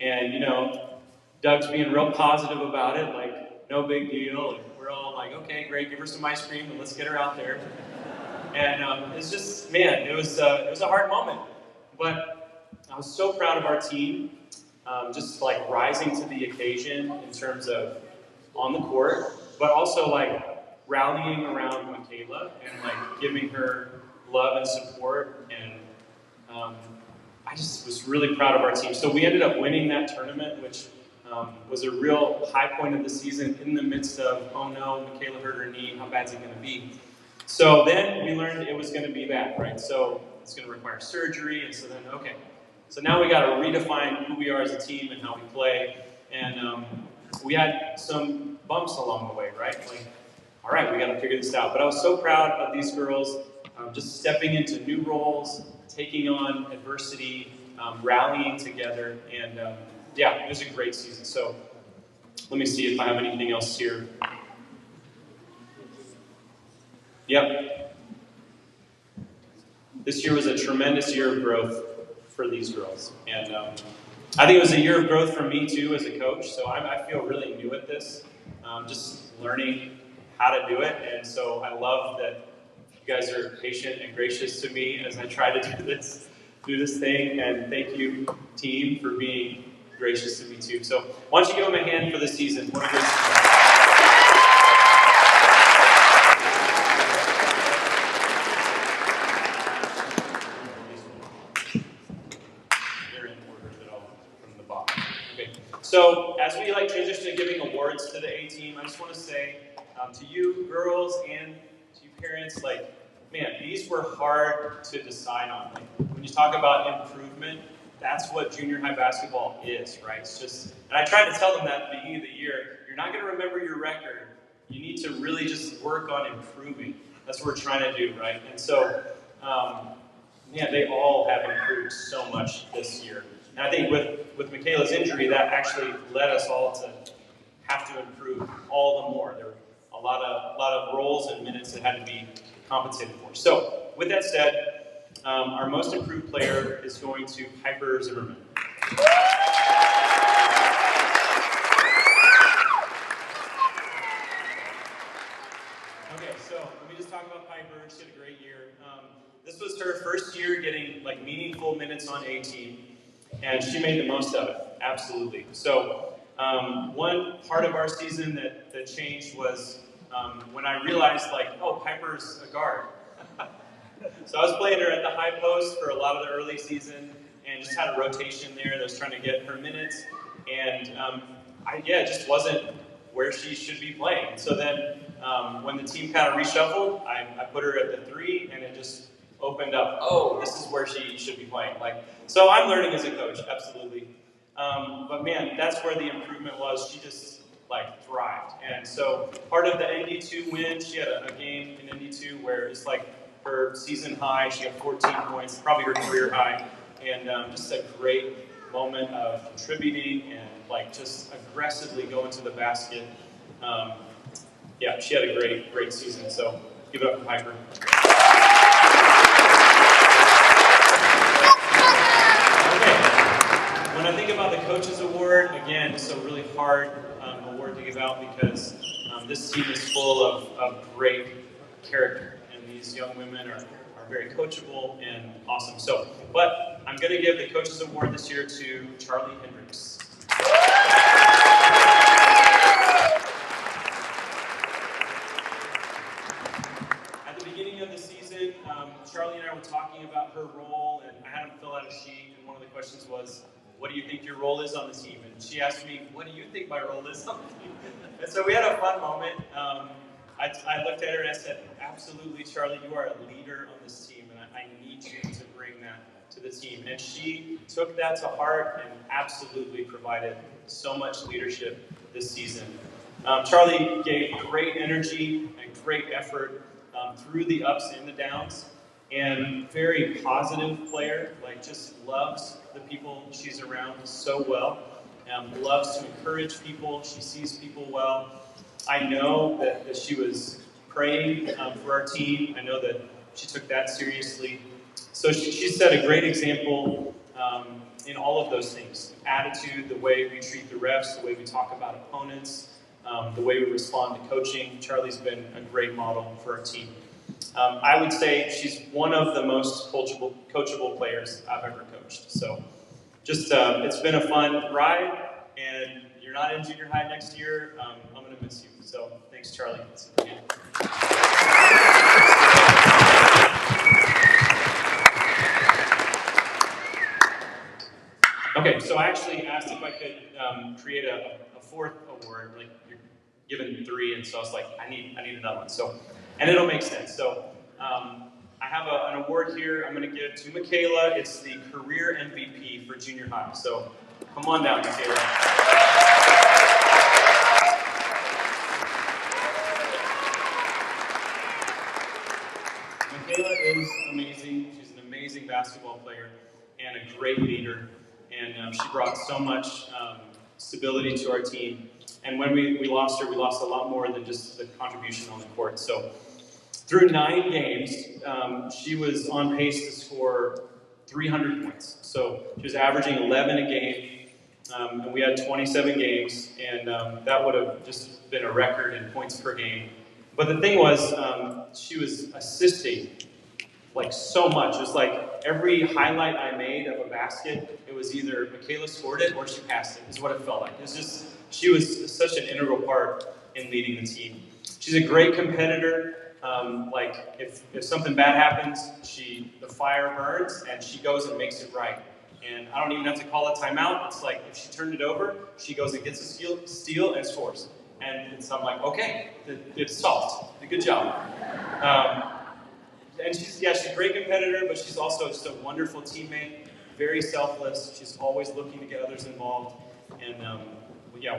And, you know, Doug's being real positive about it, like, no big deal. And we're all like, okay, great, give her some ice cream and let's get her out there. And it's just, man, it was a hard moment. But I was so proud of our team, just like rising to the occasion in terms of on the court, but also like rallying around Michaela and like giving her love and support. And I just was really proud of our team. So we ended up winning that tournament, which was a real high point of the season in the midst of, oh no, Michaela hurt her knee, how bad's it going to be? So then we learned it was going to be bad, right? So it's going to require surgery, and so then, okay. So now we got to redefine who we are as a team and how we play. And we had some bumps along the way, right? Like, all right, we got to figure this out. But I was so proud of these girls just stepping into new roles, taking on adversity, rallying together, and yeah, it was a great season. So let me see if I have anything else here. Yep. This year was a tremendous year of growth for these girls. And I think it was a year of growth for me too as a coach. So I feel really new at this, just learning how to do it. And so I love that you guys are patient and gracious to me as I try to do this thing. And thank you, team, for being gracious to me too. So why don't you give them a hand for the season? What a great season. So as we transition to giving awards to the A team, I just want to say to you girls and to you parents, man, these were hard to decide on. When you talk about improvement, that's what junior high basketball is, right? It's just, and I tried to tell them that at the beginning of the year, you're not going to remember your record. You need to really just work on improving. That's what we're trying to do, right? And so, they all have improved so much this year. And I think with Michaela's injury, that actually led us all to have to improve all the more. There were a lot of roles and minutes that had to be compensated for. So, with that said, our most improved player is going to Piper Zimmerman. minutes on A team, and she made the most of it, absolutely. So one part of our season that changed was when I realized, like, oh, Piper's a guard. So I was playing her at the high post for a lot of the early season, and just had a rotation there that was trying to get her minutes, and it just wasn't where she should be playing. So then when the team kind of reshuffled, I put her at the 3, and it just opened up, oh, this is where she should be playing. So I'm learning as a coach, absolutely. But man, that's where the improvement was. She just thrived. And so part of the ND2 win, she had a game in ND2 where it's her season high. She got 14 points, probably her career high. And just a great moment of contributing and just aggressively going to the basket. She had a great season. So give it up for Piper. When I think about the Coaches Award, again, it's a really hard award to give out because this team is full of great character, and these young women are very coachable and awesome. But I'm going to give the Coaches Award this year to Charlie Hendricks. At the beginning of the season, Charlie and I were talking about her role, and I had him fill out a sheet, and one of the questions was, what do you think your role is on the team? And she asked me, what do you think my role is on the team? And so we had a fun moment. I looked at her and I said, absolutely, Charlie, you are a leader on this team, and I need you to bring that to the team. And she took that to heart and absolutely provided so much leadership this season. Charlie gave great energy and great effort through the ups and the downs, and very positive player, just loves the people she's around so well, loves to encourage people, she sees people well. I know that she was praying for our team. I know that she took that seriously. So she set a great example in all of those things. Attitude, the way we treat the refs, the way we talk about opponents, the way we respond to coaching. Charlie's been a great model for our team. I would say she's one of the most coachable players I've ever coached. So just, it's been a fun ride, and you're not in junior high next year. I'm going to miss you. So thanks, Charlie. Okay, so I actually asked if I could create a fourth award. You're given 3, and so I was like, I need another one. So, and it'll make sense. So I have an award here I'm going to give to Michaela. It's the Career MVP for junior high. So come on down, Michaela. Michaela is amazing. She's an amazing basketball player and a great leader. And she brought so much stability to our team. And when we lost her, we lost a lot more than just the contribution on the court. So through 9 games, she was on pace to score 300 points. So she was averaging 11 a game, and we had 27 games, and that would have just been a record in points per game. But the thing was, she was assisting so much. It was every highlight I made of a basket, it was either Michaela scored it or she passed it, is what it felt like. It was just, she was such an integral part in leading the team. She's a great competitor. If something bad happens, the fire burns and she goes and makes it right. And I don't even have to call a timeout. It's if she turned it over, she goes and gets a steal and scores. And I'm like, okay, it's solved. Good job. And she's a great competitor, but she's also just a wonderful teammate, very selfless. She's always looking to get others involved. And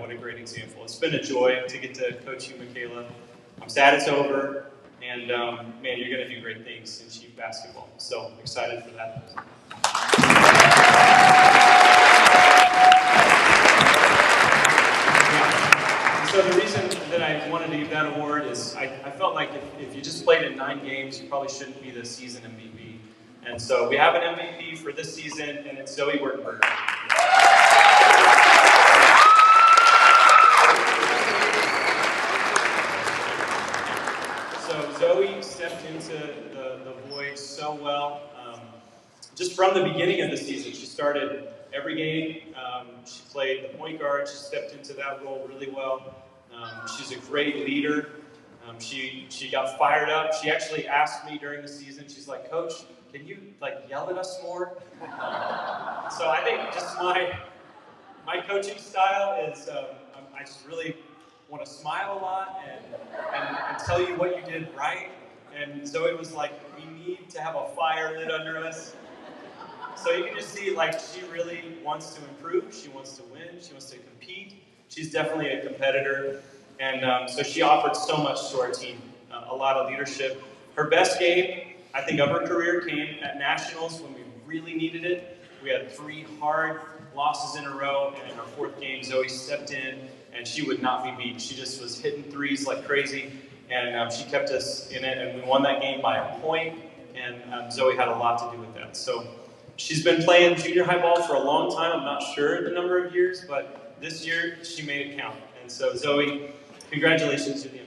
what a great example. It's been a joy to get to coach you, Michaela. I'm sad it's over. And man, you're going to do great things in Chief basketball. So excited for that. So the reason that I wanted to give that award is I felt like if you just played in 9 games, you probably shouldn't be the season MVP. And so we have an MVP for this season, and it's Zoe Wertenberger. So Zoe stepped into the void so well. just from the beginning of the season, she started every game. She played the point guard. She stepped into that role really well. She's a great leader. She got fired up. She actually asked me during the season, she's like, Coach, can you yell at us more? So I think just my coaching style is I just really want to smile a lot and tell you what you did right. And Zoe was like, we need to have a fire lit under us. So you can just see, she really wants to improve. She wants to win. She wants to compete. She's definitely a competitor. And so she offered so much to our team, a lot of leadership. Her best game, I think, of her career came at Nationals when we really needed it. We had 3 hard losses in a row, and in our 4th game, Zoe stepped in, and she would not be beat. She just was hitting threes like crazy, and she kept us in it, and we won that game by a point, and Zoe had a lot to do with that. So she's been playing junior high ball for a long time. I'm not sure the number of years, but this year she made it count. And so Zoe, congratulations to the MVP.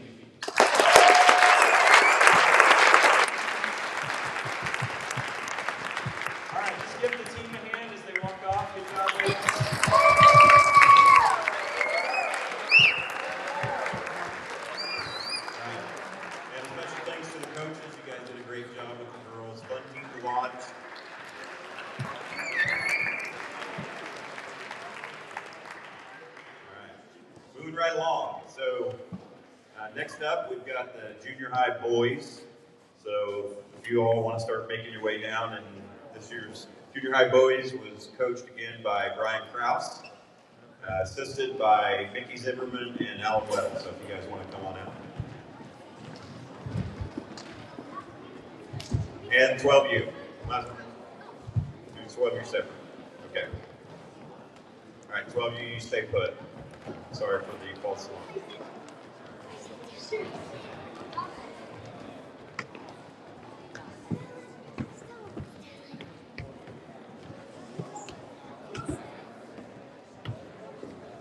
All right, just give the team a hand as they walk off. Good job, ladies. And special thanks to the coaches. You guys did a great job with the girls. Fun team to watch. All right, moving right along. So next up, we've got the junior high boys. So if you all want to start making your way down, and this year's junior high boys was coached again by Brian Krause, assisted by Mickey Zimmerman and Alan Weddle. So if you guys want to come on out. And 12U. Do 12U separate. Okay. All right, 12U, you stay put. Sorry for the false alarm.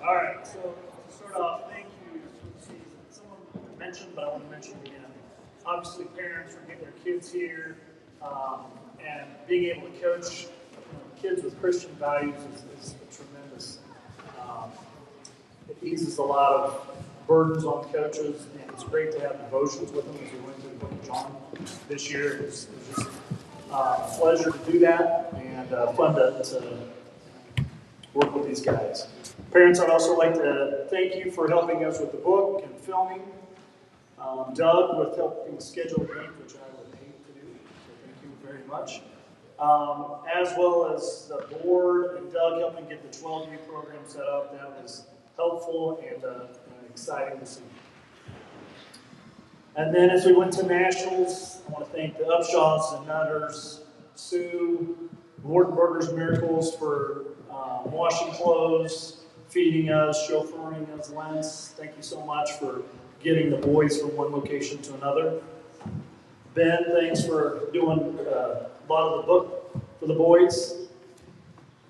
All right, so to start off, thank you for the season. Someone mentioned, but I want to mention it again. Obviously, parents for getting their kids here, and being able to coach kids with Christian values is tremendous. It eases a lot of burdens on coaches, and it's great to have devotions with them as we went through the book of John this year. It was just a pleasure to do that, and fun to work with these guys. Parents, I'd also like to thank you for helping us with the book and filming. Doug with helping schedule games, which I would hate to do, so thank you very much. As well as the board and Doug helping get the 12U program set up. That was helpful and exciting to see. And then as we went to Nationals, I want to thank the Upshaws and Nutters, Sue, Mortenberger's Miracles for washing clothes, feeding us, chauffeuring us, Lance. Thank you so much for getting the boys from one location to another. Ben, thanks for doing a lot of the book for the boys.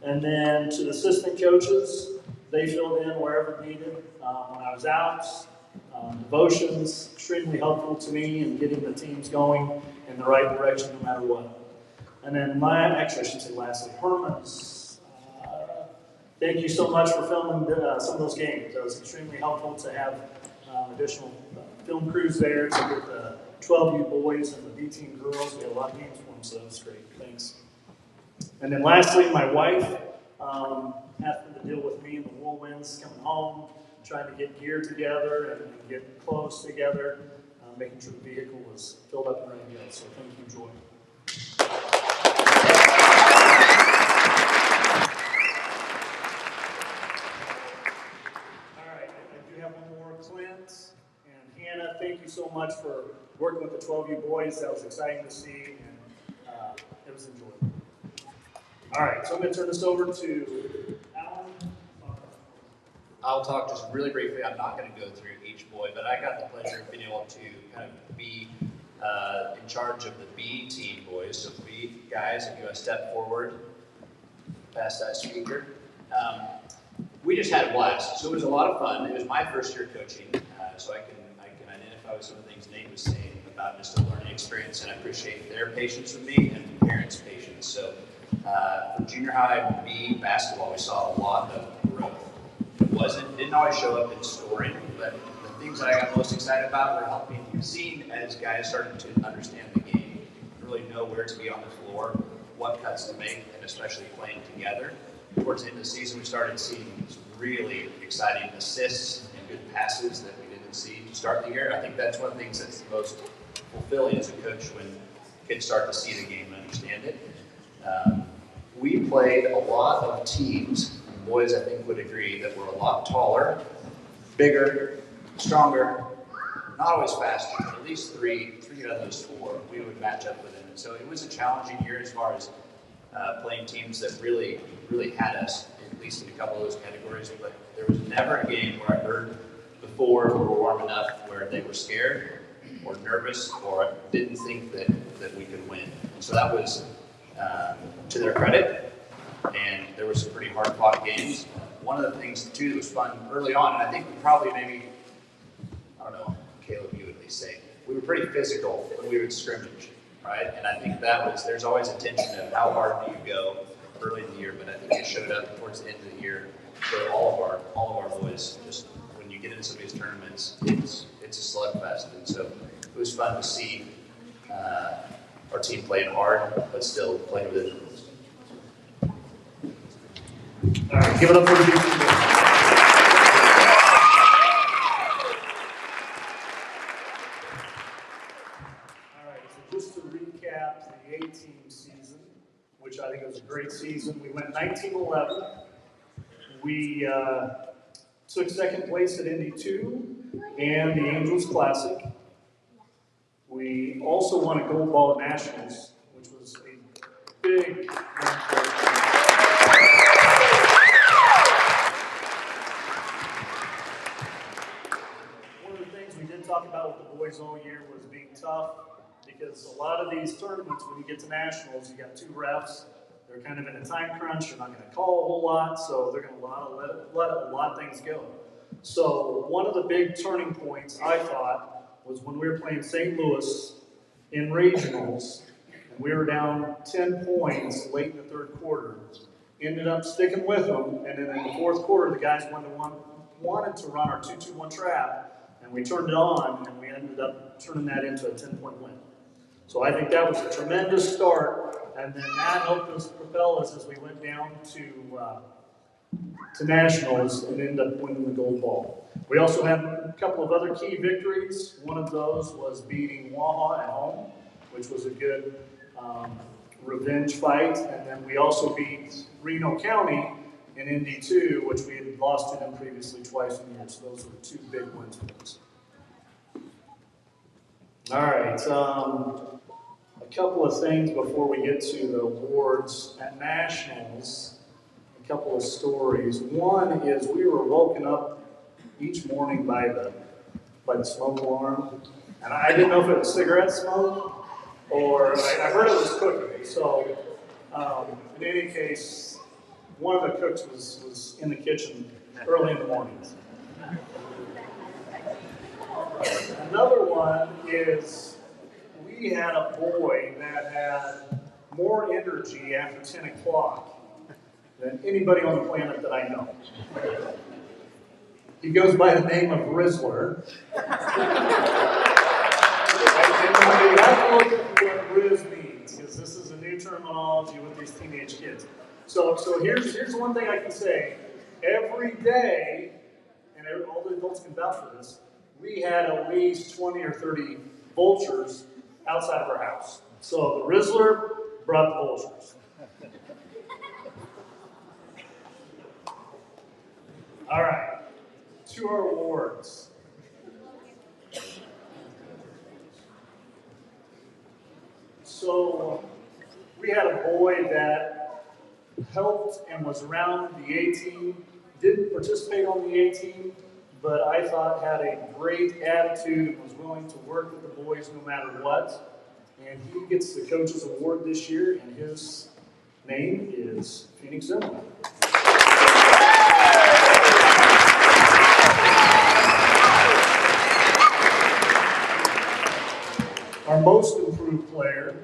And then to the assistant coaches, they filled in wherever needed when I was out. Devotions, extremely helpful to me in getting the teams going in the right direction no matter what. And then I should say lastly, Herman's. Thank you so much for filming some of those games. That was extremely helpful to have additional film crews there to get the 12U boys and the B team girls. We had a lot of games for them, so that was great. Thanks. And then lastly, my wife having to deal with me and the whirlwinds coming home, trying to get gear together and get clothes together, making sure the vehicle was filled up and ready to go. So thank you, Joy. All right, I do have one more. Clint and Hannah, thank you so much for working with the 12U boys. That was exciting to see, and it was enjoyable. All right, so I'm going to turn this over to Alan. I'll talk just really briefly. I'm not going to go through each boy, but I got the pleasure of being able to kind of be in charge of the B team boys. So B guys, if you want to step forward past that speaker. We just had a blast. So it was a lot of fun. It was my first year coaching, so I can identify with some of the things Nate was saying about just a learning experience, and I appreciate their patience with me and the parents' patience. So For junior high B basketball, we saw a lot of growth. Didn't always show up in scoring, but the things that I got most excited about were seeing as guys started to understand the game, really know where to be on the floor, what cuts to make, and especially playing together. Towards the end of the season, we started seeing some really exciting assists and good passes that we didn't see to start the year. I think that's one of the things that's the most fulfilling as a coach when kids start to see the game and understand it. We played a lot of teams, and boys I think would agree, that were a lot taller, bigger, stronger, not always faster, but at least three out of those four we would match up with them. And so it was a challenging year as far as playing teams that really had us, at least in a couple of those categories. But there was never a game where I heard before we were warming up where they were scared or nervous or didn't think that we could win. And so that was to their credit, and there were some pretty hard-fought games. One of the things, too, that was fun early on, and I think we probably maybe, I don't know, Caleb, you would at least say, we were pretty physical when we would scrimmage, right? And I think there's always a tension of how hard do you go early in the year, but I think it showed up towards the end of the year for all of our boys. Just when you get into some of these tournaments, it's a slugfest, and so it was fun to see our team playing hard, but still playing with it. All right, give it up for the team. All right, so just to recap the A-team season, which I think was a great season. We went 19-11. We took second place at Indy 2 and the Angels Classic. We also won a gold ball at Nationals, which was a big win for us. One of the things we did talk about with the boys all year was being tough, because a lot of these tournaments, when you get to Nationals, you got two refs. They're kind of in a time crunch. They're not going to call a whole lot, so they're going to let a lot of things go. So one of the big turning points, I thought, was when we were playing St. Louis in regionals, and we were down 10 points late in the third quarter. Ended up sticking with them, and then in the fourth quarter, the guys wanted to run our 2-2-1 trap, and we turned it on, and we ended up turning that into a 10-point win. So I think that was a tremendous start, and then that helped us propel us as we went down to Nationals and ended up winning the gold ball. We also had a couple of other key victories. One of those was beating Waha at home, which was a good revenge fight. And then we also beat Reno County in Indy 2, which we had lost to them previously twice in the year. So those were two big wins for us. All right. A couple of things before we get to the awards at Nationals. A couple of stories. One is we were woken up each morning by the smoke alarm, and I didn't know if it was cigarette smoke or I heard it was cooking. So in any case, one of the cooks was in the kitchen early in the morning. Another one is we had a boy that had more energy after 10 o'clock than anybody on the planet that I know. He goes by the name of Rizzler. And you have to look at what Riz means, because this is a new terminology with these teenage kids. So here's one thing I can say. Every day, and all the adults can vouch for this, we had at least 20 or 30 vultures outside of our house. So the Rizzler brought the vultures. All right, to our awards. So we had a boy that helped and was around the A-team, didn't participate on the A-team, but I thought had a great attitude and was willing to work with the boys no matter what. And he gets the Coach's Award this year, and his name is Phoenix Zimmerman. Our most improved player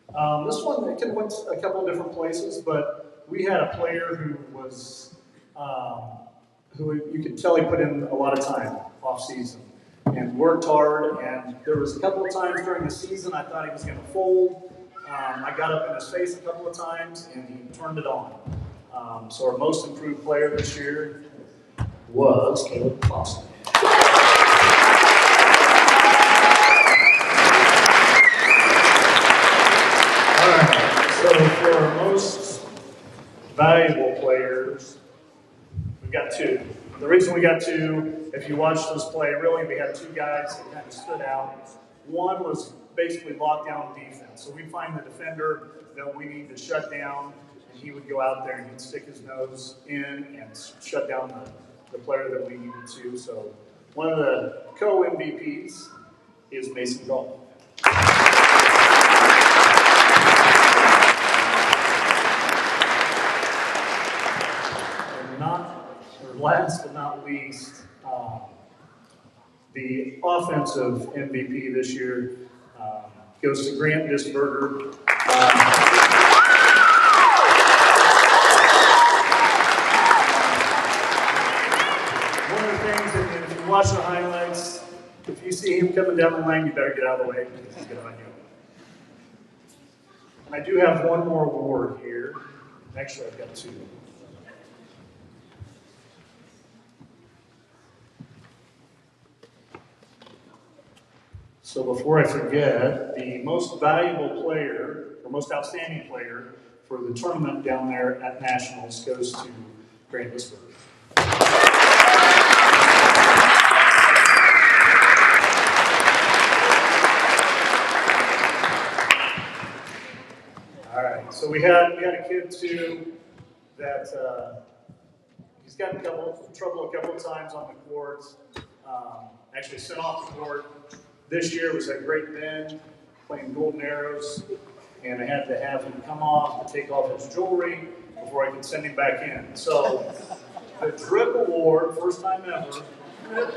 This one, it could have went a couple of different places, but we had a player who was, who you could tell he put in a lot of time off season and worked hard. And there was a couple of times during the season I thought he was going to fold. I got up in his face a couple of times and he turned it on. So our most improved player this year was Caleb Boston. So for our most valuable players, we've got two. The reason we got two, if you watch this play, really we had two guys that kind of stood out. One was basically lockdown defense. So we'd find the defender that we need to shut down, and he would go out there and he'd stick his nose in and shut down the player that we needed to. So one of the co-MVPs is Mason Gall. Last but not least, the offensive MVP this year goes to Grant Disberger. One of the things, if you watch the highlights, if you see him coming down the lane, you better get out of the way because he's going to run you. I do have one more award here. Actually, I've got two. So before I forget, the most valuable player, or most outstanding player for the tournament down there at Nationals goes to Grant Disberger. All right, so we had a kid too that he's gotten trouble a couple of times on the courts. Actually sent off the court. This year was at Great Bend, playing Golden Arrows, and I had to have him come off to take off his jewelry before I could send him back in. So the Drip Award, first time ever,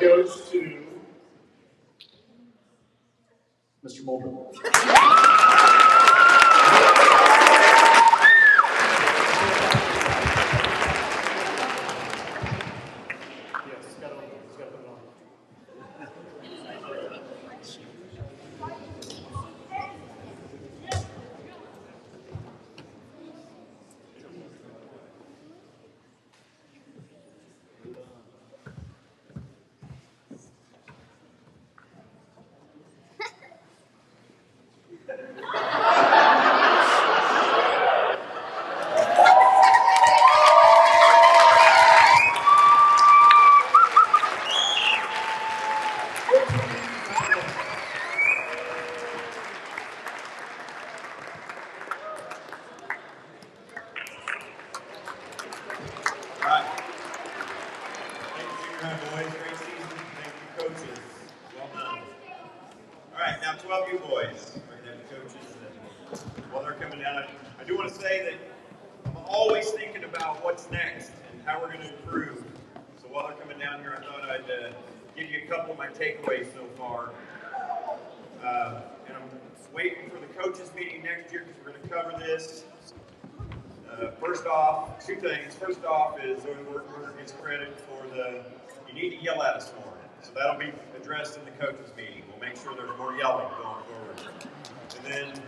goes to Mr. Mulder. Takeaways so far. And I'm waiting for the coaches meeting next year because we're going to cover this. First off, two things. First off is Zoe Workberger gets credit for you need to yell at us more. So that'll be addressed in the coaches meeting. We'll make sure there's more yelling going forward. And then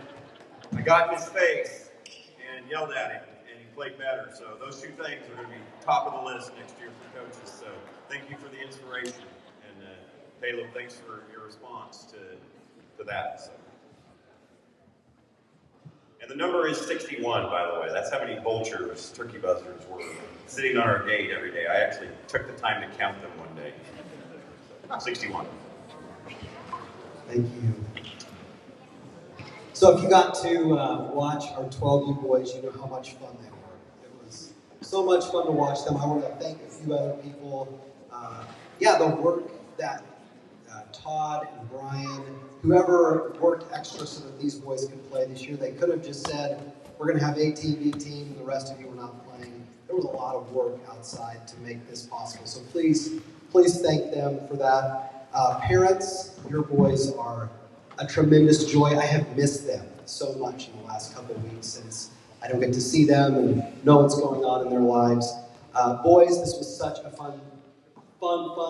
I got in his face and yelled at him and he played better. So those two things are going to be top of the list next year for coaches. So thank you for the inspiration. Caleb, thanks for your response to that. So. And the number is 61, by the way. That's how many vultures, turkey buzzards, were sitting on our gate every day. I actually took the time to count them one day. 61. Thank you. So if you got to watch our 12U boys, you know how much fun they were. It was so much fun to watch them. I want to thank a few other people. The work that Todd and Brian, whoever worked extra so that these boys could play this year. They could have just said, we're going to have A team, B team, and the rest of you are not playing. There was a lot of work outside to make this possible. So please thank them for that. Parents, your boys are a tremendous joy. I have missed them. so much in the last couple of weeks since I don't get to see them and know what's going on in their lives. Boys, this was such a fun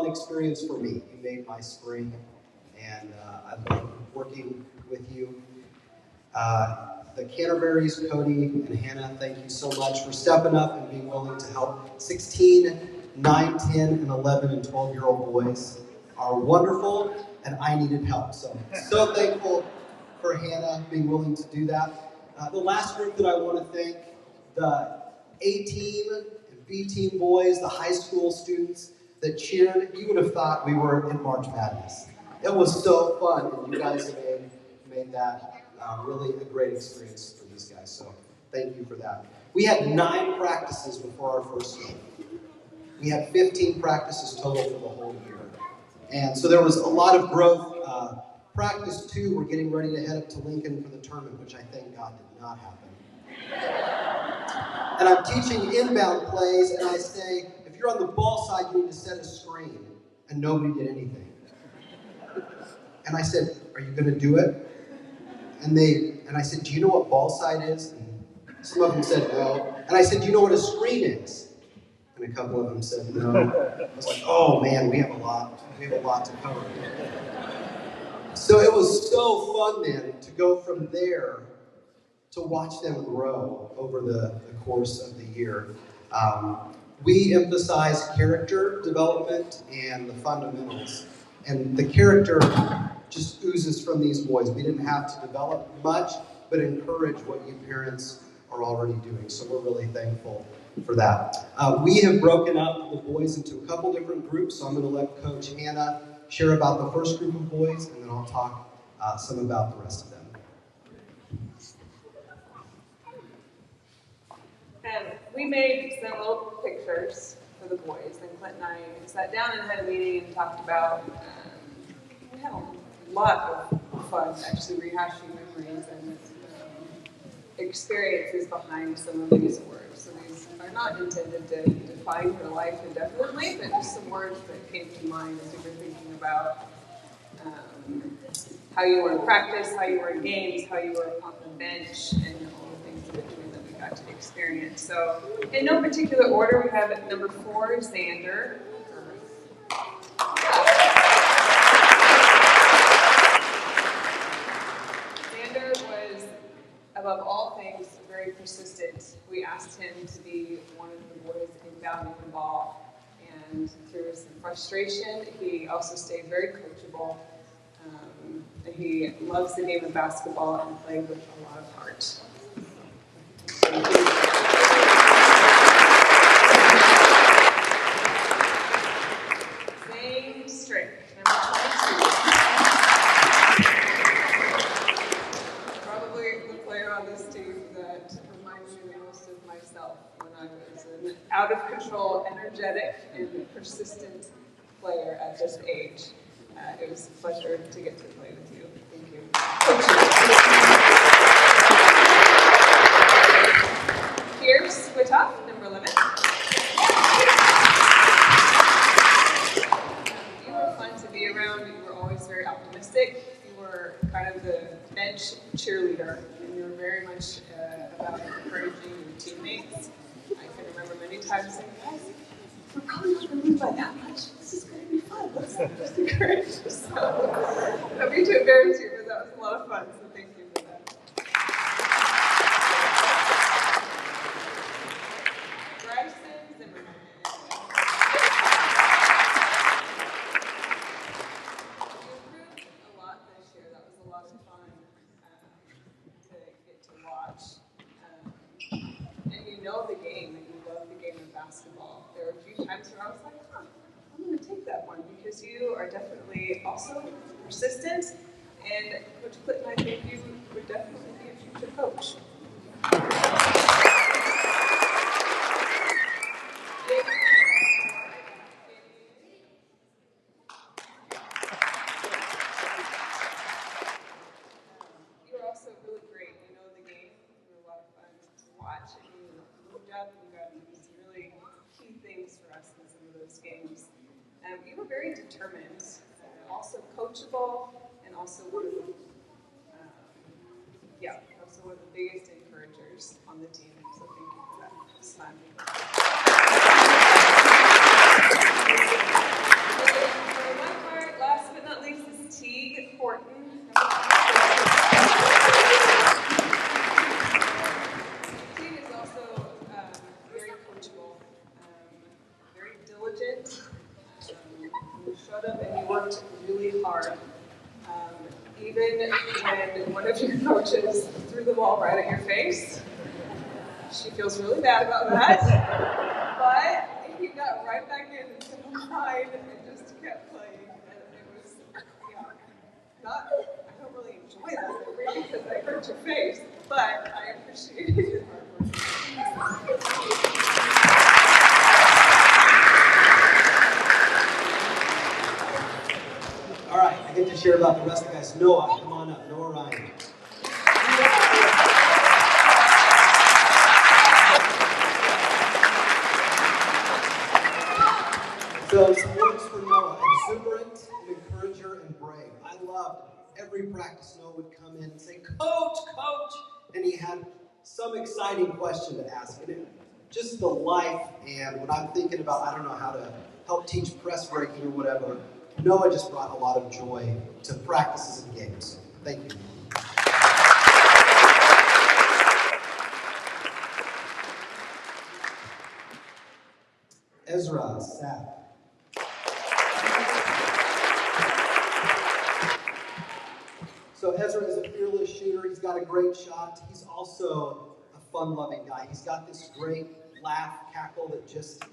experience for me. You made my spring, and I love working with you. The Canterburys, Cody and Hannah, thank you so much for stepping up and being willing to help. 16, 9, 10, and 11, and 12-year-old boys are wonderful, and I needed help. So thankful for Hannah being willing to do that. The last group that I want to thank, the A-team and B-team boys, the high school students that cheered. You would have thought we were in March Madness. It was so fun, and you guys made that really a great experience for these guys. So thank you for that. We had 9 practices before our first game. We had 15 practices total for the whole year. And so there was a lot of growth. Practice 2, we're getting ready to head up to Lincoln for the tournament, which I thank God did not happen. And I'm teaching inbound plays, and I say, if you're on the ball side, you need to set a screen. And nobody did anything. And I said, are you going to do it? And I said, do you know what ball side is? And some of them said no. And I said, do you know what a screen is? And a couple of them said no. I was like, oh man, we have a lot to cover. So it was so fun then to go from there to watch them grow over the course of the year. We emphasize character development and the fundamentals. And the character just oozes from these boys. We didn't have to develop much, but encourage what you parents are already doing. So we're really thankful for that. We have broken up the boys into a couple different groups. So I'm going to let Coach Hannah share about the first group of boys, and then I'll talk some about the rest of them. And we made some little pictures for the boys, and Clint and I sat down and had a meeting and talked about, we had a lot of fun actually rehashing memories and experiences behind some of these words. So these are not intended to define your life indefinitely, but just some words that came to mind as we were thinking about how you were in practice, how you were in games, how you were on the bench, and all the things in between that we got to experience. So in no particular order, we have at number 4, Xander. Xander was, above all things, very persistent. We asked him to be one of the boys inbounding the ball, and through some frustration, he also stayed very coachable. He loves the game of basketball and played with a lot of heart. Same string, number 22. Probably the player on this team that reminds me the most of myself when I was an out-of-control, energetic, and persistent player at this age. It was a pleasure to get to play with you. Thank you. Here's Witoff, number 11. You were fun to be around. You were always very optimistic. You were kind of the bench cheerleader, and you were very much about encouraging your teammates. I can remember many times saying, guys, we're probably not going to lose by that much. This is going to be fun. Let's just encourage yourself. I mean to embarrass you, but that was a lot of fun, so thank you for that. Bryson Zimmerman. You improved a lot this year. That was a lot of fun to get to watch. And you know the game, and you love the game of basketball. There were a few times where I was like, I'm going to take that one, because you are definitely also persistent, and Coach Clinton, I think you would definitely be a future coach. You were also really great. You know the game. You were a lot of fun to watch, and you moved up and got some really key things for us in some of those games. You were very determined, also coachable, and also one of the, one of the biggest encouragers on the team. So thank you for that. It's fun. For my part, last but not least, is Teague Horton. Teague is also very coachable, very diligent. He showed up and he worked really hard. Even when one of your coaches threw the ball right at your face, she feels really bad about that. But he got right back in and said, "I'm fine," and just kept playing. And it was, I don't really enjoy that because I hurt your face, but I appreciated your hard work. All right, I get to share about the rest of the guys. Noah, come on up. Noah Ryan. So some words for Noah: exuberant, an encourager, and brave. I loved every practice Noah would come in and say, "Coach, coach," and he had some exciting question to ask. And it, just the life and what I'm thinking about, I don't know how to help teach press breaking or whatever. Noah just brought a lot of joy to practices and games. So thank you. Ezra Sapp. So Ezra is a fearless shooter. He's got a great shot. He's also a fun-loving guy. He's got this great laugh, cackle that just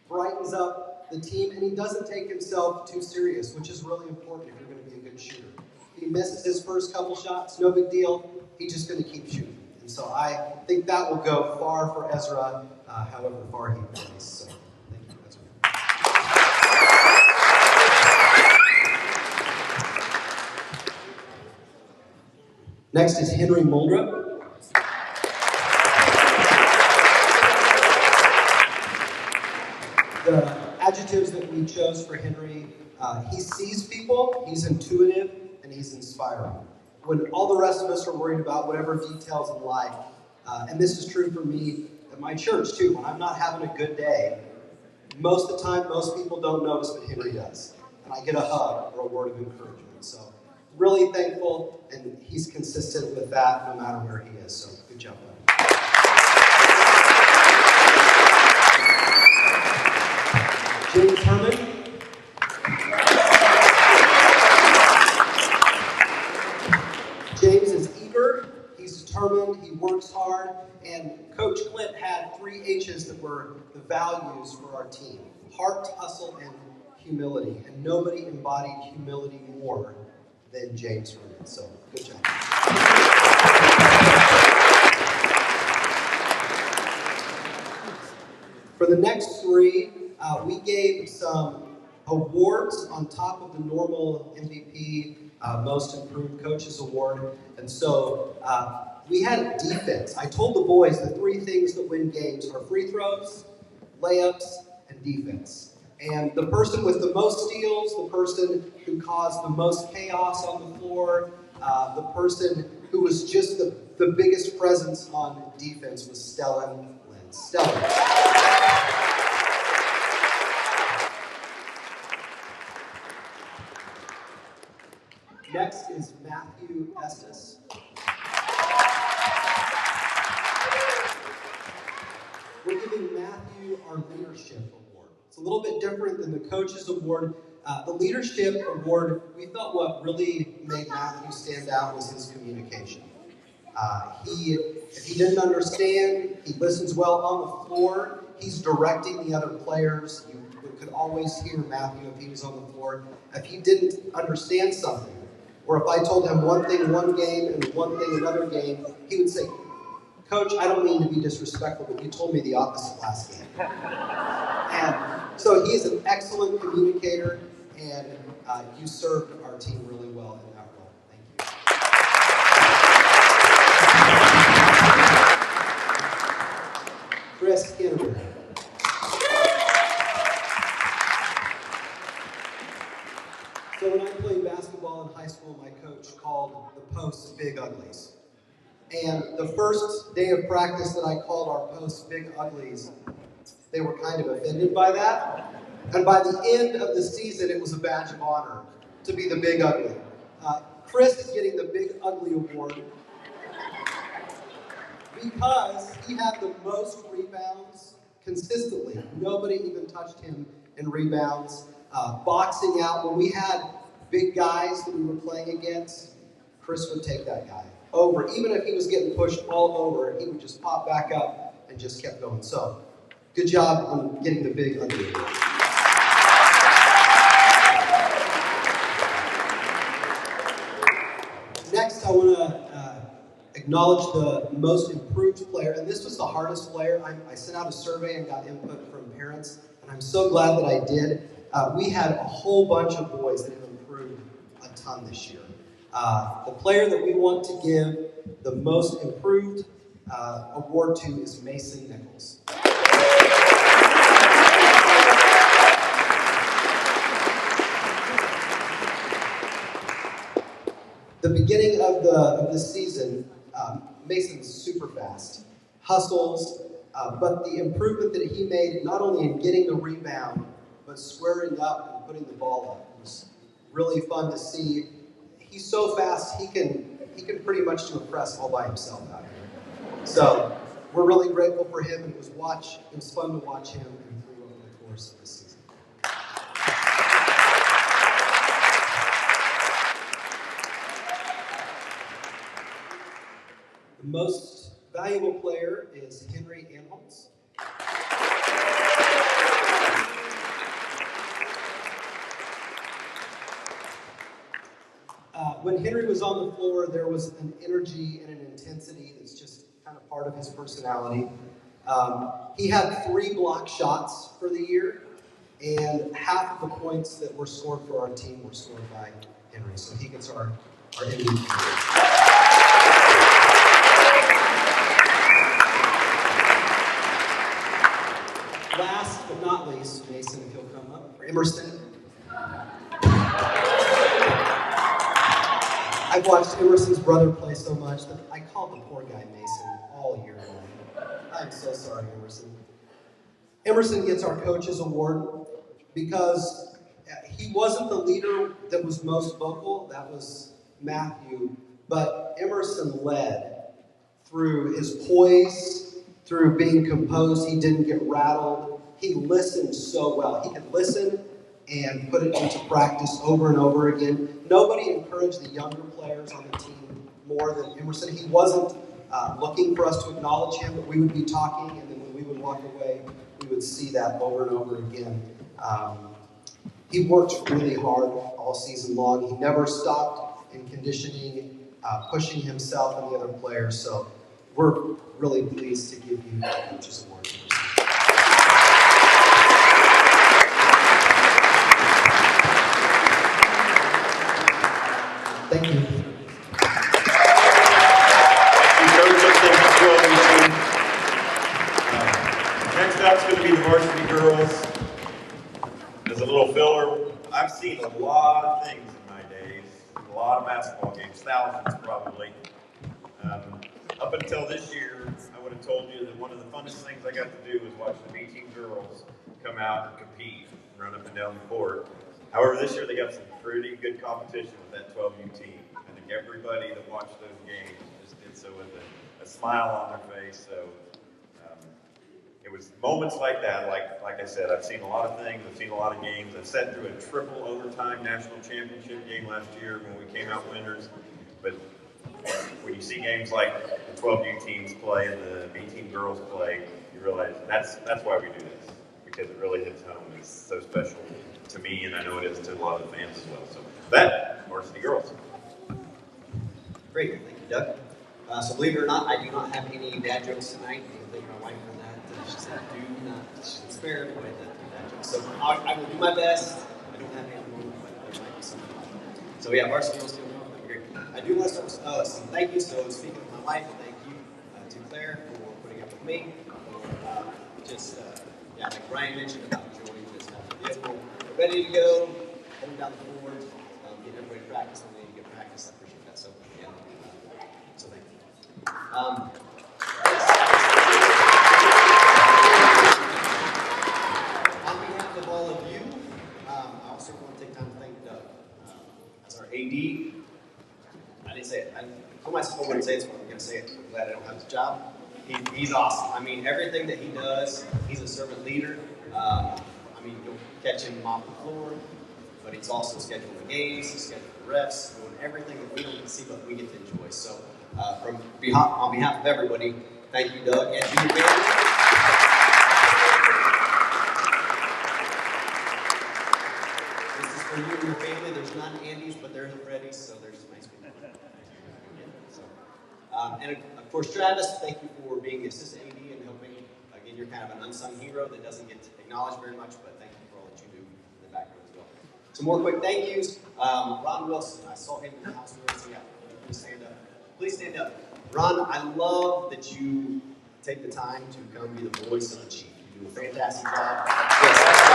brightens up the team, and he doesn't take himself too serious, which is really important if you're going to be a good shooter. If he misses his first couple shots, no big deal. He's just going to keep shooting. And so I think that will go far for Ezra, however far he plays. So thank you, Ezra. Next is Henry Muldrup. The adjectives that we chose for Henry, he sees people, he's intuitive, and he's inspiring. When all the rest of us are worried about whatever details in life, and this is true for me at my church too, when I'm not having a good day, most of the time, most people don't notice, but Henry does. And I get a hug or a word of encouragement. So really thankful, and he's consistent with that no matter where he is. So good job, buddy. James Herman. James is eager, he's determined, he works hard, and Coach Clint had 3 H's that were the values for our team: heart, hustle, and humility. And nobody embodied humility more than James Herman. So good job. For the next 3, we gave some awards on top of the normal MVP, Most Improved Coaches Award. And so we had defense. I told the boys the 3 things that win games are free throws, layups, and defense. And the person with the most steals, the person who caused the most chaos on the floor, the person who was just the biggest presence on defense was Stellan Lynn. Stellan. Next is Matthew Estes. We're giving Matthew our Leadership Award. It's a little bit different than the Coaches Award. The Leadership Award, we felt what really made Matthew stand out was his communication. If he didn't understand, he listens well on the floor. He's directing the other players. You could always hear Matthew if he was on the floor. If he didn't understand something, or if I told him one thing one game and one thing another game, he would say, "Coach, I don't mean to be disrespectful, but you told me the opposite last game." And so he is an excellent communicator, and you served our team really well in that role. Thank you. Chris Canterbury. So when I played basketball in high school, my coach called the posts big uglies. And the first day of practice that I called our posts Big Uglies, they were kind of offended by that. And by the end of the season, it was a badge of honor to be the Big Ugly. Chris is getting the Big Ugly Award because he had the most rebounds consistently. Nobody even touched him in rebounds. Boxing out, when we had big guys that we were playing against, Chris would take that guy over. Even if he was getting pushed all over, he would just pop back up and just kept going. So, good job on getting the Big Ugly Award. Next, I want to acknowledge the most improved player, and this was the hardest player. I sent out a survey and got input from parents, and I'm so glad that I did. We had a whole bunch of boys that have improved a ton this year. The player that we want to give the most improved award to is Mason Nichols. The beginning of the season, Mason's super fast, hustles, but the improvement that he made, not only in getting the rebound, but squaring up and putting the ball up, was really fun to see. He's so fast, he can pretty much do a press all by himself out here. So we're really grateful for him, and it was fun to watch him improve over the course of the season. The most valuable player is Henry Anholtz. When Henry was on the floor, there was an energy and an intensity that's just kind of part of his personality. He had 3 block shots for the year, and half of the points that were scored for our team were scored by Henry. So he gets our MVP. Last but not least, Mason, if you'll come up, for Emerson. I've watched Emerson's brother play so much that I called the poor guy Mason all year long. I'm so sorry, Emerson. Emerson gets our Coaches Award because he wasn't the leader that was most vocal. That was Matthew. But Emerson led through his poise, through being composed. He didn't get rattled. He listened so well. He could listen and put it into practice over and over again. Nobody encouraged the younger players on the team more than Emerson. He wasn't looking for us to acknowledge him, but we would be talking, and then when we would walk away, we would see that over and over again. He worked really hard all season long. He never stopped in conditioning, pushing himself and the other players. So we're really pleased to give you the Coaches Award. Thank you. Next up's going to be the varsity girls. As a little filler, I've seen a lot of things in my days, a lot of basketball games, thousands probably. Up until this year, I would have told you that one of the funnest things I got to do was watch the B team girls come out and compete, and run up and down the court. However, this year they got some pretty good competition with that 12U team. I think everybody that watched those games just did so with a smile on their face. So it was moments like that, like I said, I've seen a lot of things, I've seen a lot of games. I've sat through a triple overtime national championship game last year when we came out winners. But when you see games like the 12U teams play and the B team girls play, you realize that's why we do this, because it really hits home. It's so special to me, and I know it is to a lot of the fans as well. So that, varsity girls. Great, thank you, Doug. So believe it or not, I do not have any dad jokes tonight. Thank my wife for that. She said, do not, she said, spare away the dad jokes. So I will do my best. I don't have any at the moment, but there might be some. So yeah, varsity girls still going. Great. I do want to start with some thank you. So speaking of my wife, thank you to Claire for putting up with me. Yeah, like Brian mentioned about Joey, just having the vehicle ready to go, holding down the board, getting everybody practice when they need to get practice. I appreciate that. So yeah, so thank you. On behalf of all of you, I also want to take time to thank Doug. As our AD, I didn't say it. I told myself I wouldn't say it, so I'm going to say it. I'm glad I don't have this job. He's awesome. I mean, everything that he does, he's a servant leader. I mean, you'll catch him mopping the floor, but he's also scheduling the games, he's scheduling the refs, doing everything that we don't get to see, but we get to enjoy. So, on behalf of everybody, thank you, Doug, and to your family. This is for you and your family. There's not Andy's, but there's a Freddy's, so there's some nice people. And of course, Travis, thank you for being the assistant AD and helping. Again, you're kind of an unsung hero that doesn't get acknowledged very much, but thank you for all that you do in the background as well. Some more quick thank yous. Ron Wilson, I saw him in the house earlier, so yeah, please stand up. Please stand up. Ron, I love that you take the time to come be the voice of the Chief. You do a fantastic job. Yes,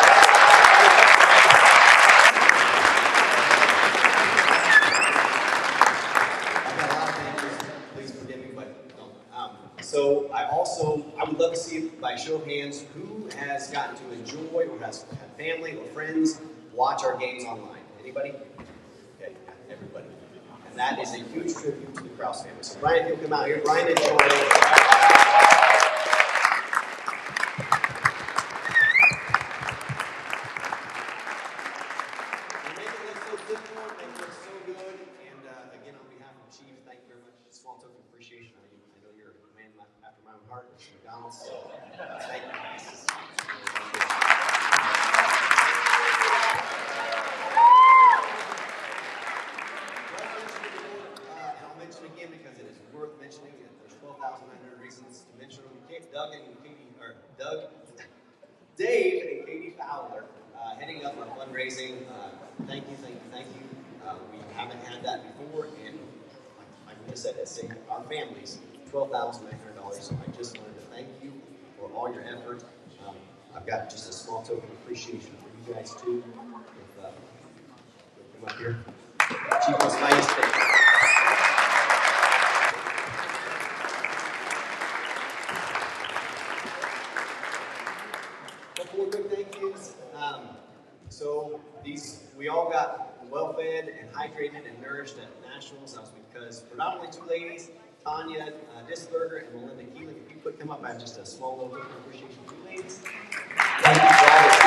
so I would love to see, by show of hands, who has gotten to enjoy or has had family or friends watch our games online. Anybody? Okay, everybody. And that is a huge tribute to the Krause family. So Brian, if you'll come out here. Brian and Joy. Dave and Katie Fowler heading up our fundraising. Thank you. We haven't had that before, and like we just said, it's saved our families $12,900. So I just wanted to thank you for all your effort. I've got just a small token of appreciation for you guys too. Come up here, Chief Most Finest State. Couple of quick thank yous. So we all got well fed and hydrated and nourished at Nationals. That was because predominantly two ladies, Tanya Disberger and Melinda Keeling. If you could come up, I have just a small little token of appreciation for you ladies. Thank you for all this.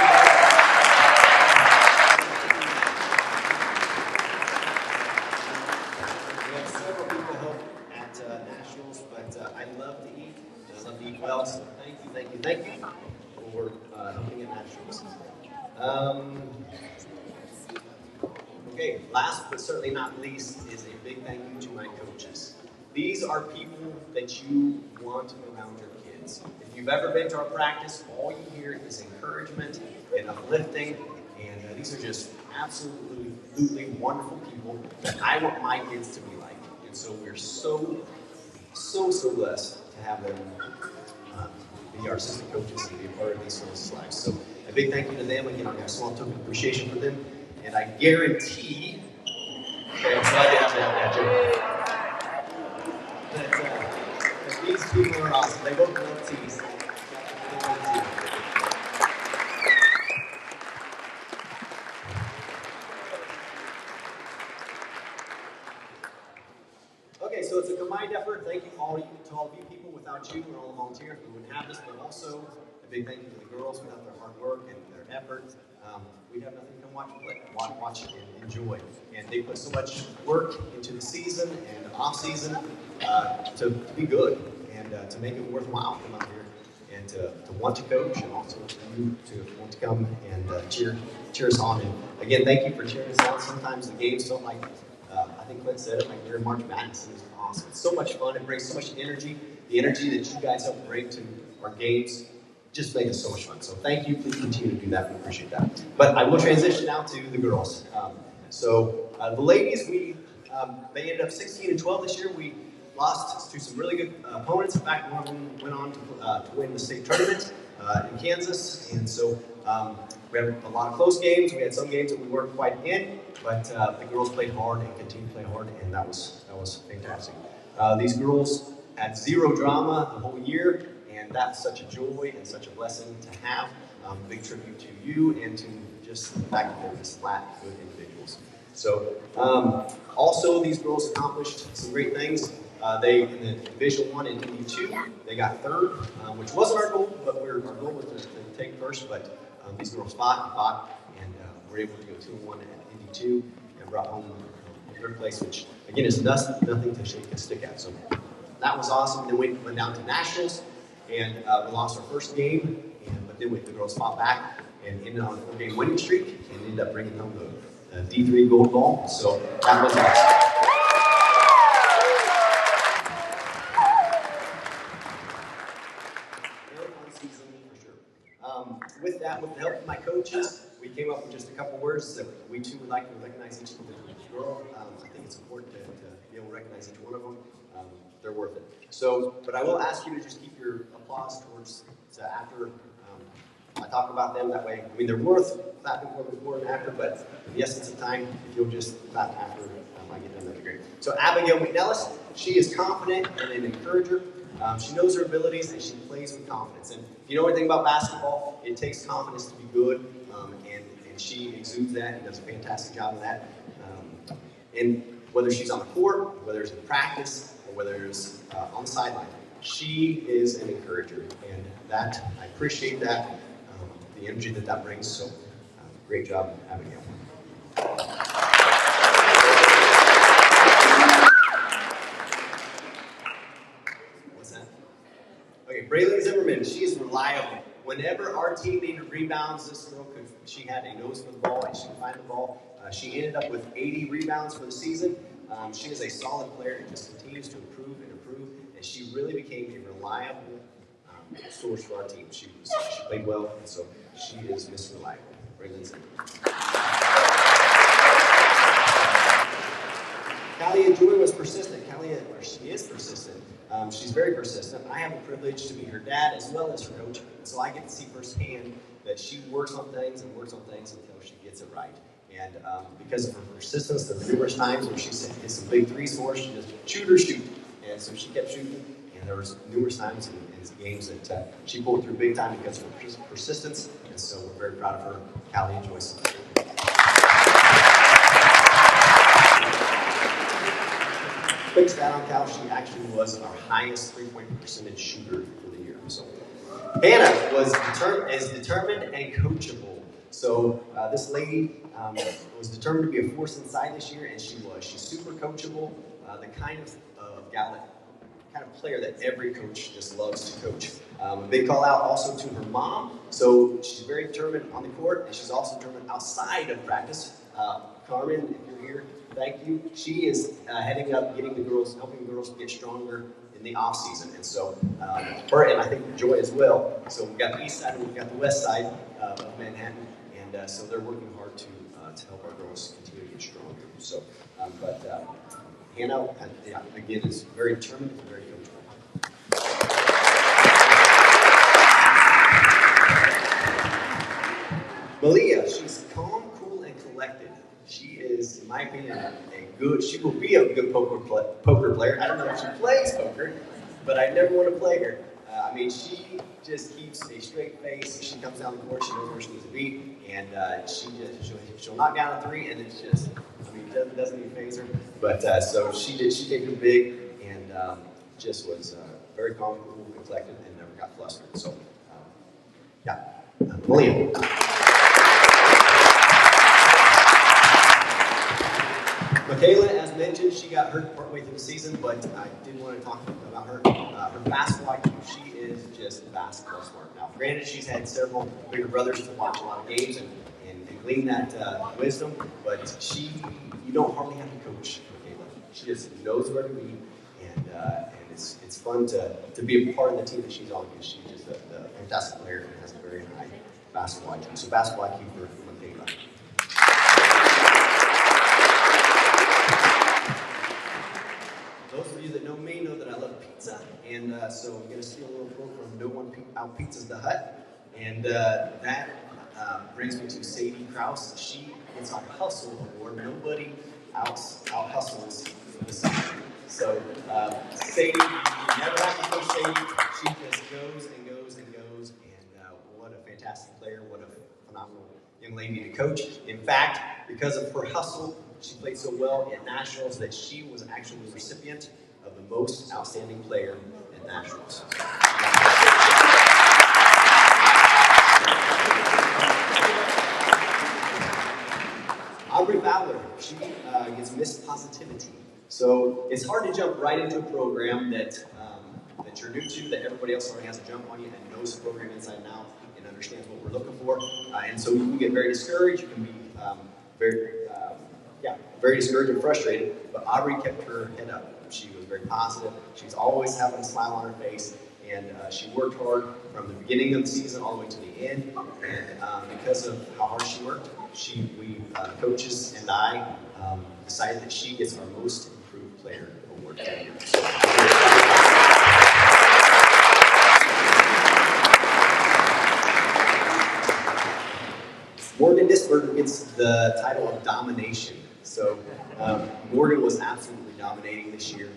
We have several people help at Nationals, but I love to eat, and I love to eat well, so thank you for helping at Nationals. Okay, last but certainly not least is a big thank you to my coaches. These are people that you want around your kids. If you've ever been to our practice, all you hear is encouragement and uplifting, and these are just absolutely wonderful people that I want my kids to be like. And so we're so blessed to have them be our assistant coaches and be a part of these girls' lives. So a big thank you to them. Again, I have a small token of appreciation for them. And I guarantee, okay, I'm glad you have that these people are awesome. They both love teas. Okay, so it's a combined effort. Thank you to all of you people. Without you and all the volunteers, we wouldn't have this, but also a big thank you to the girls. Without their hard work and their effort, we'd have nothing to come watch and enjoy. And they put so much work into the season and off season to be good and to make it worthwhile to come up here and to want to coach, and also for you to want to come and cheer us on. And again, thank you for cheering us on. Sometimes the games felt like, I think Clint said it, like we're in March Madness. It was awesome. It's so much fun. It brings so much energy. The energy that you guys help bring to our games just make it so much fun. So thank you. Please continue to do that. We appreciate that. But I will transition now to the girls. The ladies, they ended up 16-12 this year. We lost to some really good opponents. In fact, one of them went on to win the state tournament in Kansas. And so we had a lot of close games. We had some games that we weren't quite in, but the girls played hard and continued to play hard, and that was fantastic. These girls had zero drama the whole year, and that's such a joy and such a blessing to have. Big tribute to you and to just the fact that they're just flat good individuals. So also these girls accomplished some great things. They in the Division 1 and Indy 2, they got third, which wasn't our goal, but our goal was to take first. But these girls fought, and were able to go 2-1 at Indy 2 and brought home third place, which again is nothing to shake a stick at. So that was awesome. Then we went down to nationals, and we lost our first game, but then the girls fought back and ended on a 4-game winning streak and ended up bringing home the D3 gold ball. So that was awesome. With that, with the help of my coaches, we came up with just a couple words that we too would like to recognize each girl. I think it's important to be able to recognize each one of them. They're worth it. So, but I will ask you to just keep your applause towards after I talk about them. That way, I mean, they're worth clapping for before and after, but in the essence of time, if you'll just clap after I get done, that'd be great. So Abigail McNellis, she is confident and an encourager. She knows her abilities and she plays with confidence. And if you know anything about basketball, it takes confidence to be good, and she exudes that and does a fantastic job of that. And whether she's on the court, whether it's in practice, or whether it's on the sideline, she is an encourager, and that I appreciate that, the energy that brings. So great job, Abigail. Okay, Braylon Zimmerman, she is reliable. Whenever our team needed rebounds, this girl she had a nose for the ball and she could find the ball. She ended up with 80 rebounds for the season. She is a solid player and just continues to improve, and she really became a reliable source for our team. She played well, and so she is Miss Reliable. Braylon Zimmerman. Callie Joy was persistent. She is persistent. She's very persistent. I have the privilege to be her dad as well as her coach, so I get to see firsthand that she works on things until she gets it right. And because of her persistence, there were numerous times where she hit some big threes for us. She just shoot or shoot, and so she kept shooting. And there was numerous times in games that she pulled through big time because of her persistence. And so we're very proud of her, Callie and Joyce. Quick stat on Cal, she actually was our highest three-point percentage shooter for the year. So Hannah was determined and coachable. So this lady was determined to be a force inside this year, and she was. She's super coachable, the kind of gal kind of player that every coach just loves to coach. A big call out also to her mom. So she's very determined on the court, and she's also determined outside of practice. Carmen, if you're here, thank you. She is heading up, helping the girls get stronger in the off season, and so her and I think Joy as well. So we've got the east side and we've got the west side of Manhattan, and so they're working hard to help our girls continue to get stronger. So, Hannah, again, is very determined and very coachable. Malia, she's calm, cool, and collected. She is, in my opinion, she will be a good poker player. I don't know if she plays poker, but I never want to play her. She just keeps a straight face. She comes down the court, she knows where she needs to be, and she'll knock down a three, and it's just, it doesn't even faze her. But so she came in big, and just was very calm, cool, and collected, and never got flustered. So, William. Michaela, as mentioned, she got hurt partway through the season, but I did want to talk about her. Her basketball IQ, she is just basketball smart. Now, granted, she's had several bigger brothers to watch a lot of games and glean that wisdom, but you don't hardly have to coach Michaela. She just knows where to be, and it's fun to be a part of the team that she's on, because she's just a fantastic player and has a very high basketball IQ. So basketball IQ for Michaela. Those of you that know me know that I love pizza, and so I'm going to steal a little quote from No One Out Pizza's The Hut, and that brings me to Sadie Krause. She gets our hustle award. Nobody out hustles the senior. So Sadie, you never have to coach Sadie. She just goes and goes and goes. And what a fantastic player! What a phenomenal young lady to coach. In fact, because of her hustle, she played so well at nationals that she was actually the recipient of the most outstanding player at nationals. Aubrey Fowler, she gets Miss Positivity. So it's hard to jump right into a program that you're new to, that everybody else already has a jump on you and knows the program inside and out and understands what we're looking for. And so you can get very discouraged. You can be very discouraged and frustrated. But Aubrey kept her head up. She was very positive. She's always having a smile on her face. And she worked hard from the beginning of the season all the way to the end. And because of how hard she worked, we coaches and I decided that she gets our most improved player award that year. Morgan Disberger gets the title of domination. So Morgan was absolutely dominating this year.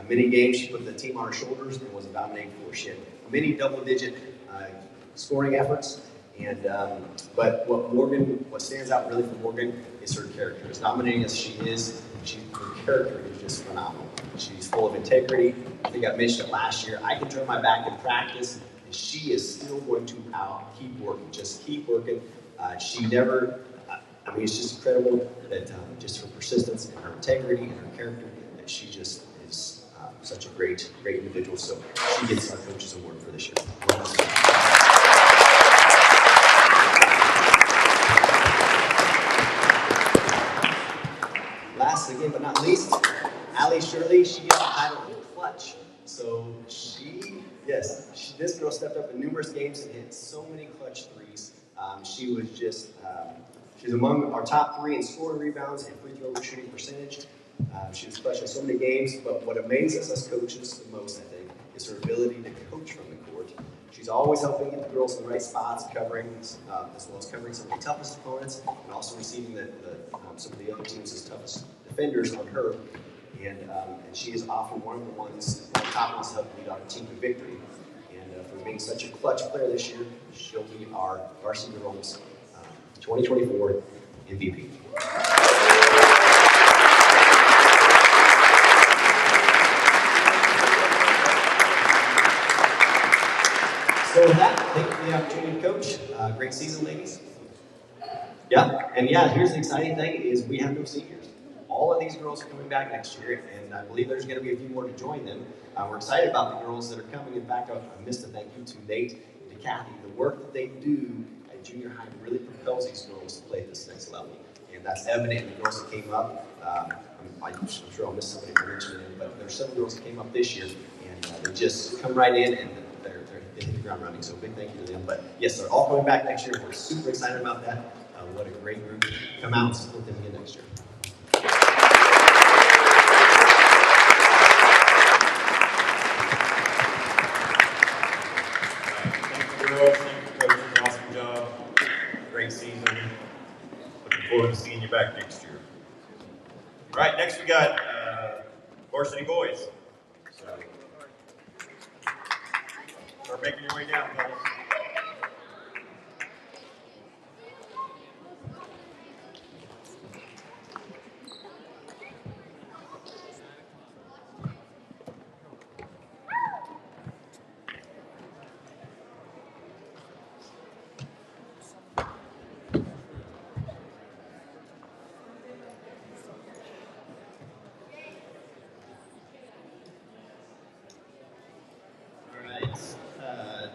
Many games she put the team on her shoulders and was a dominating force. She had many double-digit scoring efforts. And but what stands out really for Morgan is her character. As dominating as she is, her character is just phenomenal. She's full of integrity. I think I mentioned it last year. I can turn my back in practice, and she is still going to keep working. Just keep working. She never. I mean, it's just incredible that just her persistence and her integrity and her character, that she just is such a great individual. So she gets our Coaches Award for this year. Last, again but not least, Allie Shirley, she gets the title of Clutch. So this girl stepped up in numerous games and hit so many clutch threes. She was among our top 3 in scoring, rebounds, and free throw shooting percentage. She was clutch in so many games, but what amazes us coaches the most, I think, is her ability to coach from the court. She's always helping get the girls in the right spots, covering, as well as covering some of the toughest opponents, and also receiving some of the other teams' toughest defenders on her. And she is often one of the top ones to help lead our team to victory. And for being such a clutch player this year, she'll be our varsity girls 2024 MVP. So with that, thank you for the opportunity to coach. Great season, ladies. Here's the exciting thing is we have no seniors. All of these girls are coming back next year, and I believe there's going to be a few more to join them. We're excited about the girls that are coming. In fact, I missed a thank you to Nate and to Kathy. The work that they do at junior high really propels these girls to play at this next level. And that's evident in the girls that came up. I'm sure I'll miss somebody for mentioning it, but there's several girls that came up this year, and they just come right in, and they hit the ground running. So big thank you to them. But yes, they're all coming back next year. We're super excited about that. What a great group. Come out and support them again next year. Thank you, girls. Thank you, coaches. Awesome job. Great season. Looking forward to seeing you back next year. All right, next we got varsity boys. So, start making your way down, fellas.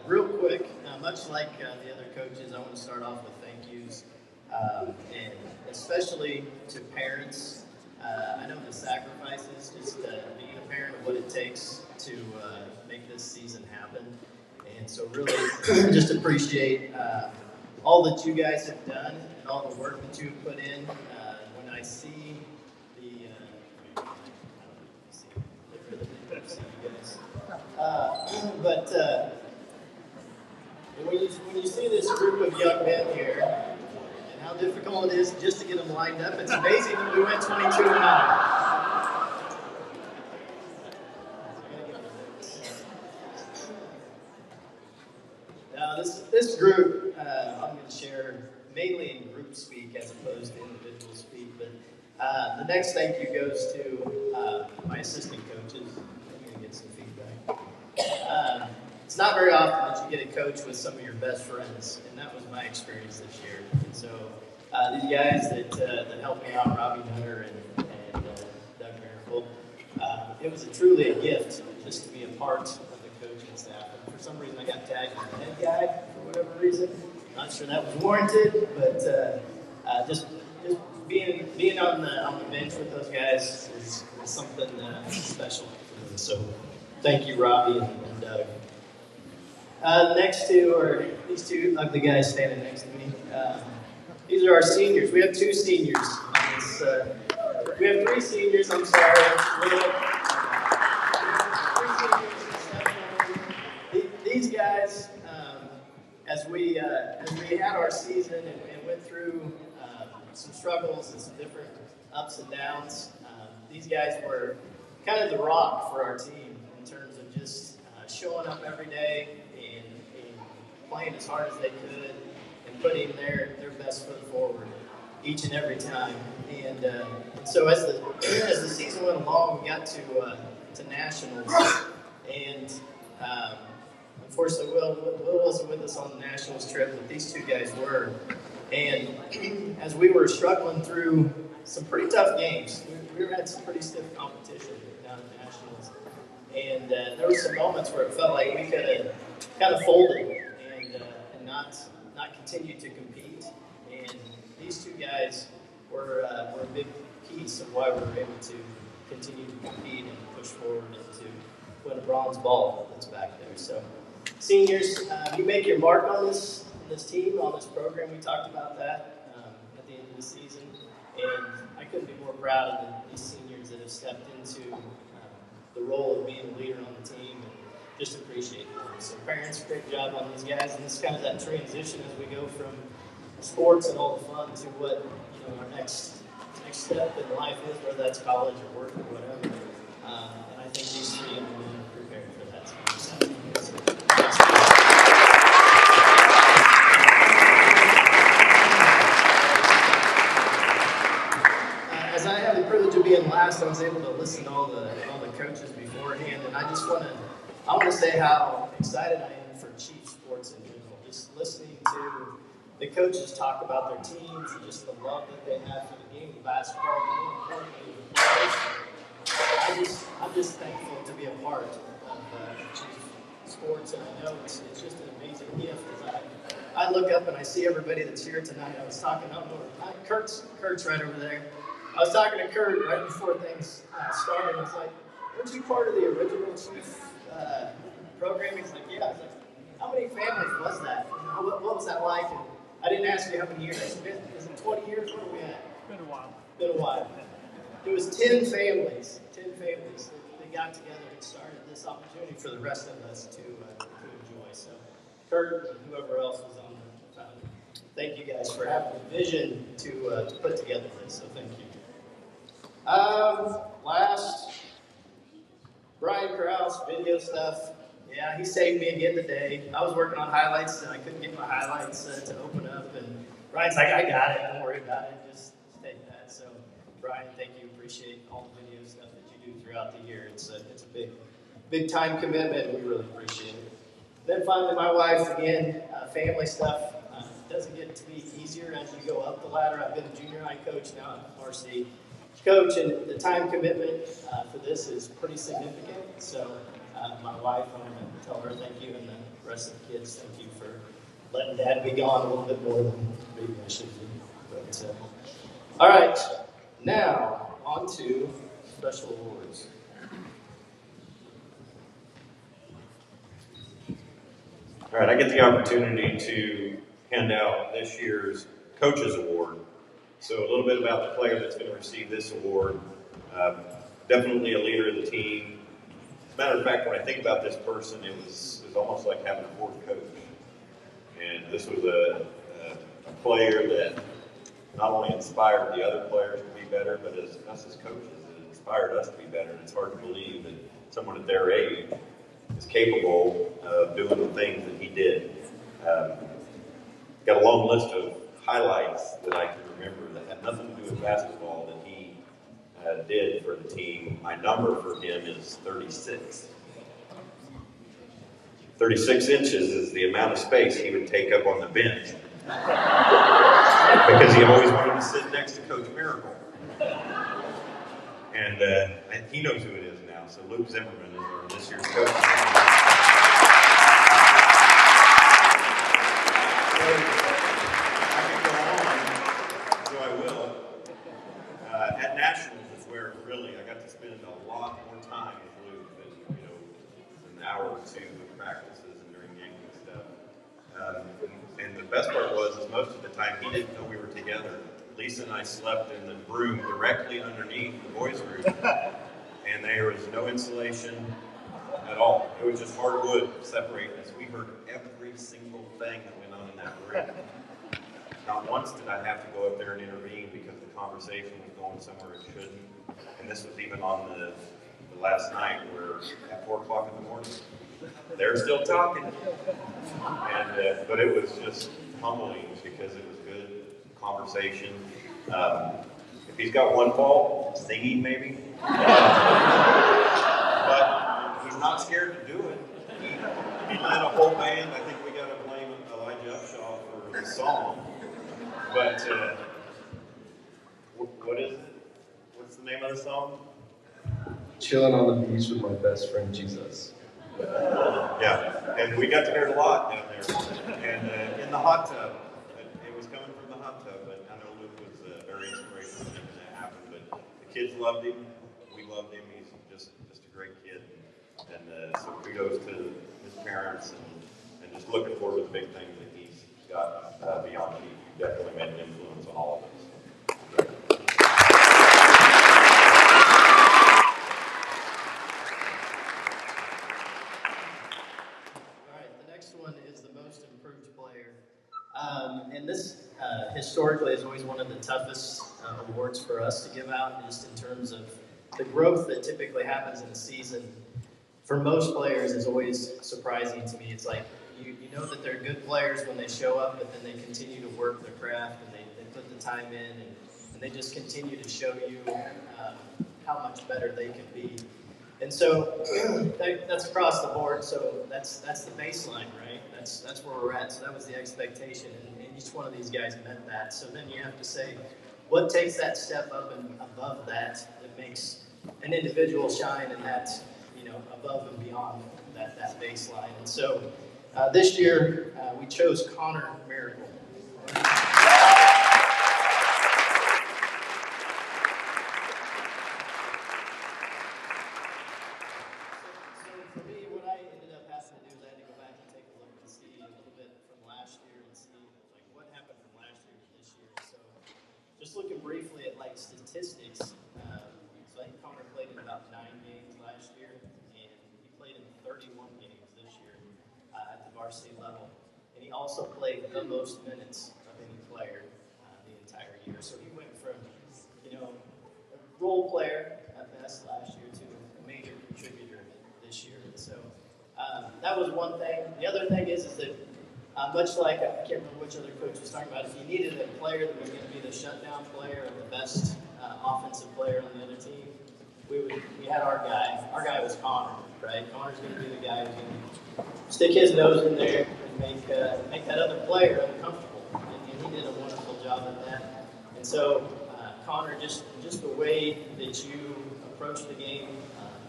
Real quick, much like the other coaches, I want to start off with thank yous, and especially to parents. I know the sacrifices, just being a parent of what it takes to make this season happen, and so really just appreciate all that you guys have done and all the work that you have put in. When I see when you see this group of young men here and how difficult struggle it is just to get them lined up. It's amazing that we went 22-9. Now, this group, I'm going to share mainly in group speak as opposed to individual speak, but the next thank you goes to my assistant coaches. I'm going to get some feedback. It's not very often that you get a coach with some of your best friends, and that was my experience this year. And so these guys that helped me out, Robbie Nutter and Doug Miracle, it was truly a gift just to be a part of the coaching staff. And for some reason, I got tagged as the head guy for whatever reason. Not sure that was warranted, but just being on the bench with those guys is something special for me. So thank you, Robbie and Doug. Next two are these two ugly guys standing next to me. These are our seniors. We have two seniors on this. We have three seniors. I'm sorry. These guys, as we had our season and went through some struggles and some different ups and downs, these guys were kind of the rock for our team in terms of just showing up every day and playing as hard as they could and putting their best foot forward each and every time. And so as the season went along, we got to nationals, and unfortunately, Will wasn't with us on the nationals trip, but these two guys were. And as we were struggling through some pretty tough games, we had some pretty stiff competition down at nationals, and there were some moments where it felt like we could have kind of folded and not continued to compete. And these two guys were a big piece of why we were able to continue to compete and push forward and to win a bronze ball that's back there. So, seniors, you make your mark on this team, on this program. We talked about that at the end of the season, and I couldn't be more proud of these seniors that have stepped into the role of being a leader on the team, and just appreciate them. So, parents, great job on these guys, and this is kind of that transition as we go from sports and all the fun to what our next step in life is, whether that's college or work or whatever. And I think these three young men are prepared for that. As I have the privilege of being last, I was able to listen to all the coaches beforehand, and I want to say how excited I am for Chief Sports in general. Just listening to the coaches talk about their teams and just the love that they have for the game of basketball, and more importantly, the players. I'm just thankful to be a part of Chief Sports, and I know it's just an amazing gift. As I look up and I see everybody that's here tonight. I was talking, Kurt's right over there. I was talking to Kurt right before things started. I was like, weren't you part of the original Chief program? He's like, yeah. I was like, how many families was that? What was that like? And I didn't ask you how many years. Is it 20 years? Where are we at? Been a while. Been a while. It was 10 families. 10 families that got together and started this opportunity for the rest of us to enjoy. So, Kurt and whoever else was on the thank you guys for having the vision to put together this. So thank you. Last, Brian Krause, video stuff. Yeah, he saved me again today. I was working on highlights and I couldn't get my highlights to open up. And Brian's like, I got it. Don't worry about it. Just take that. So, Brian, thank you. Appreciate all the video stuff that you do throughout the year. It's a big time commitment. And we really appreciate it. Then finally, my wife, again, family stuff. Doesn't get to be easier as you go up the ladder. I've been a junior high coach, now I'm a varsity coach, and the time commitment for this is pretty significant. So my wife, I want to tell her thank you, and the rest of the kids, thank you for letting Dad be gone a little bit more than maybe I should be. But, all right, now on to special awards. All right, I get the opportunity to hand out this year's Coaches Award. So a little bit about the player that's going to receive this award. Definitely a leader of the team. As a matter of fact, when I think about this person, it was almost like having a fourth coach. And this was a player that not only inspired the other players to be better, but as us as coaches, it inspired us to be better. And it's hard to believe that someone at their age is capable of doing the things that he did. Got a long list of highlights that I can remember that had nothing to do with basketball that he did for the team. My number for him is 36. 36 inches is the amount of space he would take up on the bench. Because he always wanted to sit next to Coach Miracle. And he knows who it is now, so Luke Zimmerman is our this year's coach. I can go on, so I will. At Nationals is where really I got to spend a lot more time with Luke than, an hour or two of practices and during Yankee stuff. And the best part was most of the time he didn't know we were together. Lisa and I slept in the room directly underneath the boys' room, and there was no insulation at all. It was just hardwood separating us. We heard every single thing that went on in that room. Not once did I have to go up there and intervene because the conversation was going somewhere it shouldn't. And this was even on the last night where at 4 o'clock in the morning, they're still talking. And but it was just humbling because it was good conversation. If he's got one fault, singing maybe. But he's not scared to do it. He led a whole band. I think we got to blame Elijah Upshaw for the song. But what is it? What's the name of the song? Chilling on the beach with my best friend Jesus. Yeah, and we got to hear it a lot down there. And in the hot tub, it was coming from the hot tub, but I know Luke was very inspirational when that happened. But the kids loved him, we loved him. He's just a great kid. And so kudos to his parents and just looking forward to the big things that he's got beyond me. He definitely made an influence on all of us. And this historically is always one of the toughest awards for us to give out, just in terms of the growth that typically happens in a season. For most players, is always surprising to me. It's like you know that they're good players when they show up, but then they continue to work their craft and they put the time in and they just continue to show you how much better they can be. And so that's across the board. So that's the baseline, right? That's where we're at. So that was the expectation, and each one of these guys met that. So then you have to say, what takes that step up and above that makes an individual shine, and that's above and beyond that baseline. And so this year we chose Connor Miracle. Just looking briefly at statistics, so I think Connor played in about 9 games last year, and he played in 31 games this year at the varsity level. And he also played the most minutes of any player the entire year. So he went from, a role player at best last year to a major contributor this year. And so that was one thing. The other thing is that much like, I can't remember which other coach was talking about, if you needed a player that was going to be the shutdown player or the best offensive player on the other team, we had our guy. Our guy was Connor, right? Connor's going to be the guy who's going to stick his nose in there and make that other player uncomfortable. And he did a wonderful job at that. And so, Connor, just the way that you approach the game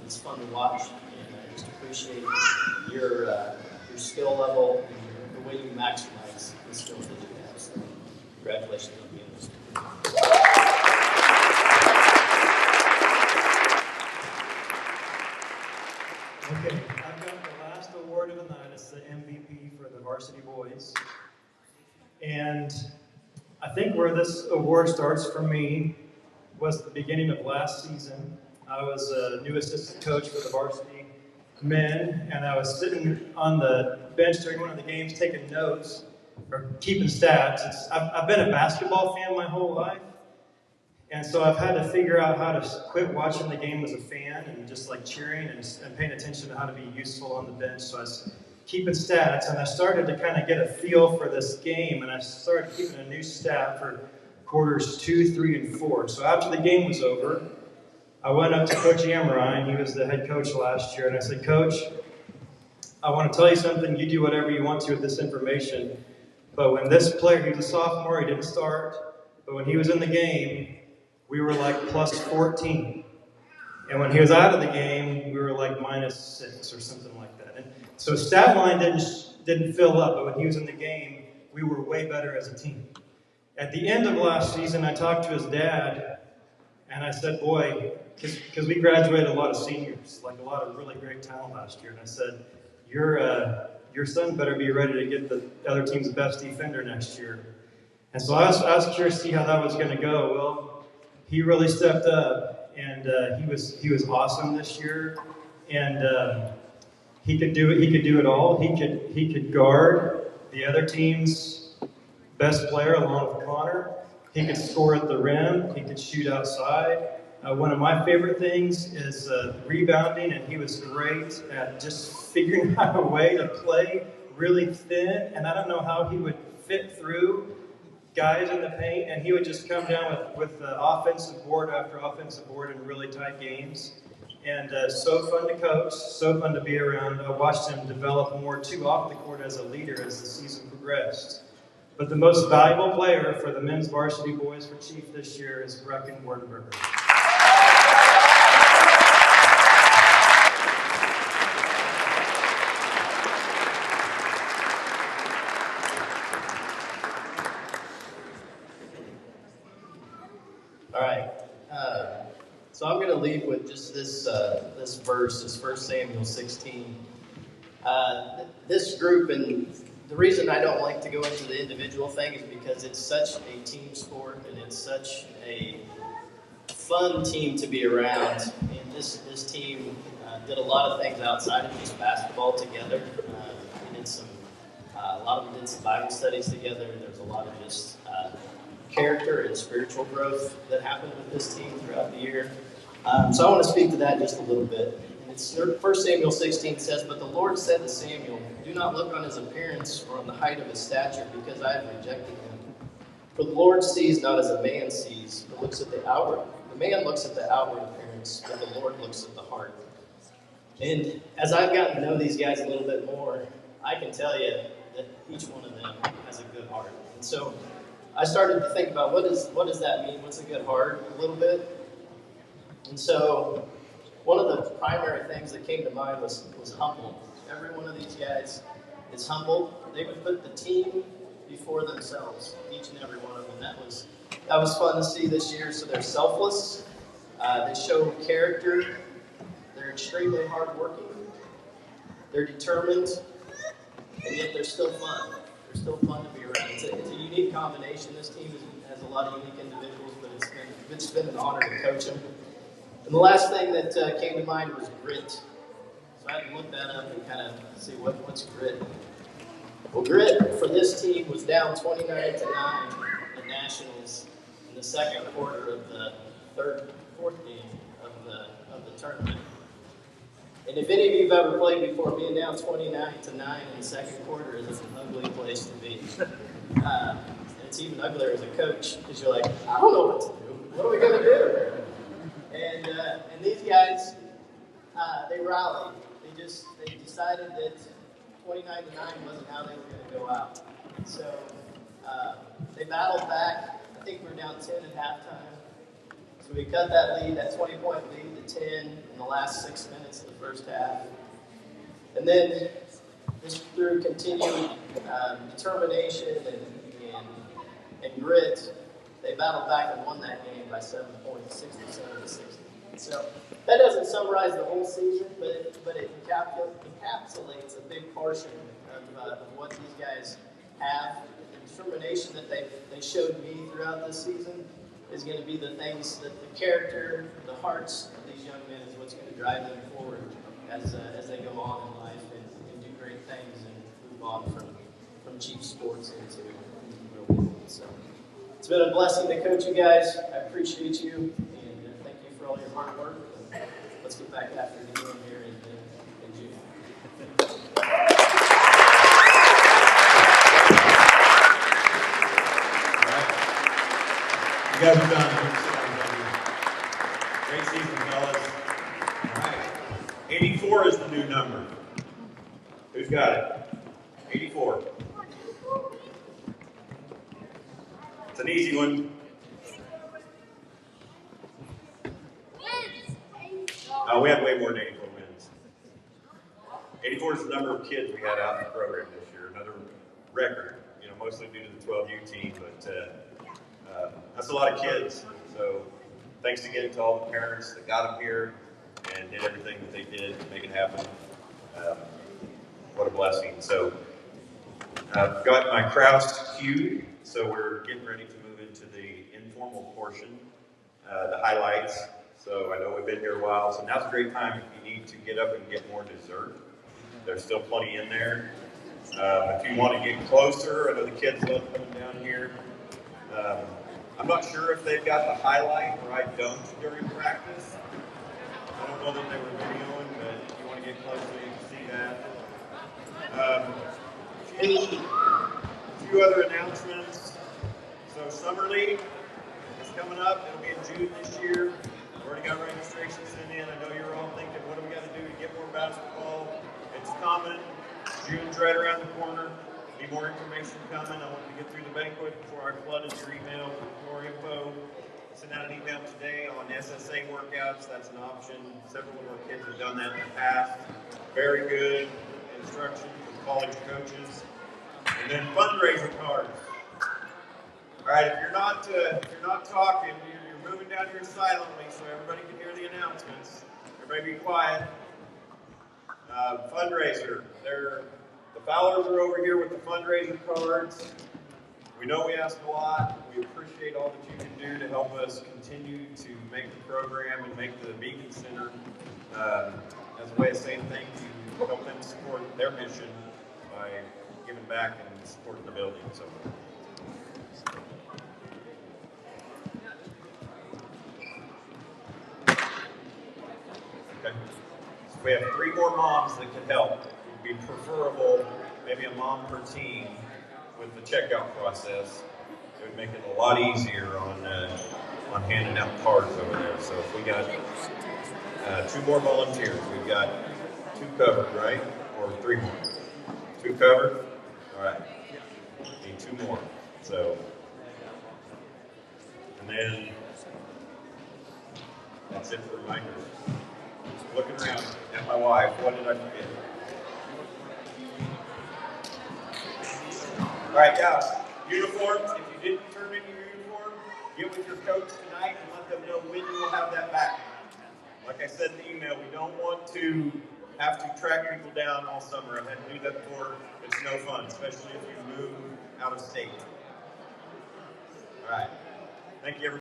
is fun to watch. And I just appreciate your skill level and the way you maximize the skills that you have. So, congratulations on being this. Okay, I've got the last award of the night. It's the MVP for the varsity boys. And I think where this award starts for me was the beginning of last season. I was a new assistant coach for the varsity men, and I was sitting on the bench during one of the games taking notes. or keeping stats. I've been a basketball fan my whole life, and so I've had to figure out how to quit watching the game as a fan and just like cheering and paying attention to how to be useful on the bench. So I was keeping stats, and I started to kind of get a feel for this game, and I started keeping a new stat for quarters 2, 3, and 4. So after the game was over, I went up to Coach Amarai, and he was the head coach last year, and I said, Coach, I want to tell you something. You do whatever you want to with this information, but when this player, he was a sophomore, he didn't start, but when he was in the game, we were like plus 14. And when he was out of the game, we were like minus 6 or something like that. And so stat line didn't fill up, but when he was in the game, we were way better as a team. At the end of last season, I talked to his dad, and I said, boy, because we graduated a lot of seniors, like a lot of really great talent last year, and I said, your son better be ready to get the other team's best defender next year. And so I was curious to see how that was going to go. Well, he really stepped up, and he was awesome this year, and he could do it. He could do it all. He could guard the other team's best player along with Connor. He could score at the rim. He could shoot outside. One of my favorite things is rebounding, and he was great at just figuring out a way to play really thin. And I don't know how he would fit through guys in the paint, and he would just come down with offensive board after offensive board in really tight games. And so fun to coach, so fun to be around. I watched him develop more too off the court as a leader as the season progressed. But the most valuable player for the men's varsity boys for Chief this year is Brecken Werdenberger. All right. So I'm going to leave with just this verse, this 1 Samuel 16. This group, and the reason I don't like to go into the individual thing is because it's such a team sport, and it's such a fun team to be around. And this team did a lot of things outside of just basketball together. We did a lot of them did some Bible studies together. There's a lot of just character and spiritual growth that happened with this team throughout the year. So I want to speak to that just a little bit. It's 1 Samuel 16 says, "But the Lord said to Samuel, do not look on his appearance or on the height of his stature, because I have rejected him. For the Lord sees not as a man sees, but looks at the outward. The man looks at the outward appearance, but the Lord looks at the heart." And as I've gotten to know these guys a little bit more, I can tell you that each one of them has a good heart. And so I started to think about what does that mean? What's a good heart? A little bit. And so one of the primary things that came to mind was humble. Every one of these guys is humble. They would put the team before themselves, each and every one of them. That was fun to see this year. So they're selfless. They show character. They're extremely hardworking. They're determined, and yet they're still fun. They're still fun to be around. It's a unique combination. This team has a lot of unique individuals, but it's been an honor to coach them. And the last thing that came to mind was grit. So I had to look that up and kind of see what's grit. Well, grit for this team was down 29-9 at Nationals in the second quarter of the fourth game of the tournament. And if any of you have ever played before, being down 29-9 in the second quarter is an ugly place to be. And it's even uglier as a coach, because you're like, I don't know what to do. What are we going to do? And these guys, they rallied. They decided that 29-9 wasn't how they were going to go out. So they battled back. I think we were down 10 at halftime. So we cut that lead, that 20-point lead, to 10 in the last 6 minutes of the first half. And then just through continued determination and grit, they battled back and won that game by 7 points, 67-60. So that doesn't summarize the whole season, but it encapsulates a big portion of what these guys have. The determination that they showed me throughout this season is going to be the things that the character, the hearts of these young men is what's going to drive them forward as they go on in life and do great things and move on from Chief sports into real people. So it's been a blessing to coach you guys. I appreciate you, and thank you for all your hard work. And let's get back after the game here in June. You guys are done. Great season, fellas. All right. 84 is the new number. Who's got it? 84. It's an easy one. We had way more than 84 wins. 84 is the number of kids we had out in the program this year. Another record, mostly due to the 12U team, but that's a lot of kids. So thanks again to all the parents that got them here and did everything that they did to make it happen. What a blessing. So I've got my crowds queued, so we're getting ready to move into the informal portion, the highlights. So I know we've been here a while, so now's a great time if you need to get up and get more dessert. There's still plenty in there. If you want to get closer, I know the kids love coming down here. I'm not sure if they've got the highlight where I dunked during practice. I don't know that they were videoing, but if you want to get closer, you can see that. A few other announcements. So Summer League is coming up. It'll be in June this year. We've already got registration sent in. I know you're all thinking, what do we got to do to get more basketball? It's coming. June's right around the corner. Be more information coming. I wanted to get through the banquet before I flooded your email with more info. Sent out an email today on SSA workouts. That's an option. Several of our kids have done that in the past. Very good instruction from college coaches. And then fundraiser cards. All right, if you're not talking, you're moving down here silently so everybody can hear the announcements. Everybody be quiet. Fundraiser. The Fowlers are over here with the fundraiser cards. We know we ask a lot. We appreciate all that you can do to help us continue to make the program and make the Beacon Center as a way of saying thank you, help them support their mission by giving back and supporting the building. So. Okay. So we have 3 more moms that can help. It would be preferable, maybe a mom per team with the checkout process. It would make it a lot easier on handing out cards over there. So if we got 2 more volunteers, we've got 2 covered, right? Or 3 more? 2 covered? All right. Need 2 more. So, and then that's it for reminders. Looking around at my wife, what did I forget? All right, yeah. Uniforms, if you didn't turn in your uniform, get with your coach tonight and let them know when you will have that back. Like I said in the email, we don't want to have to track people down all summer. I've had to do that before. It's no fun, especially if you move out of state. All right. Thank you, everybody.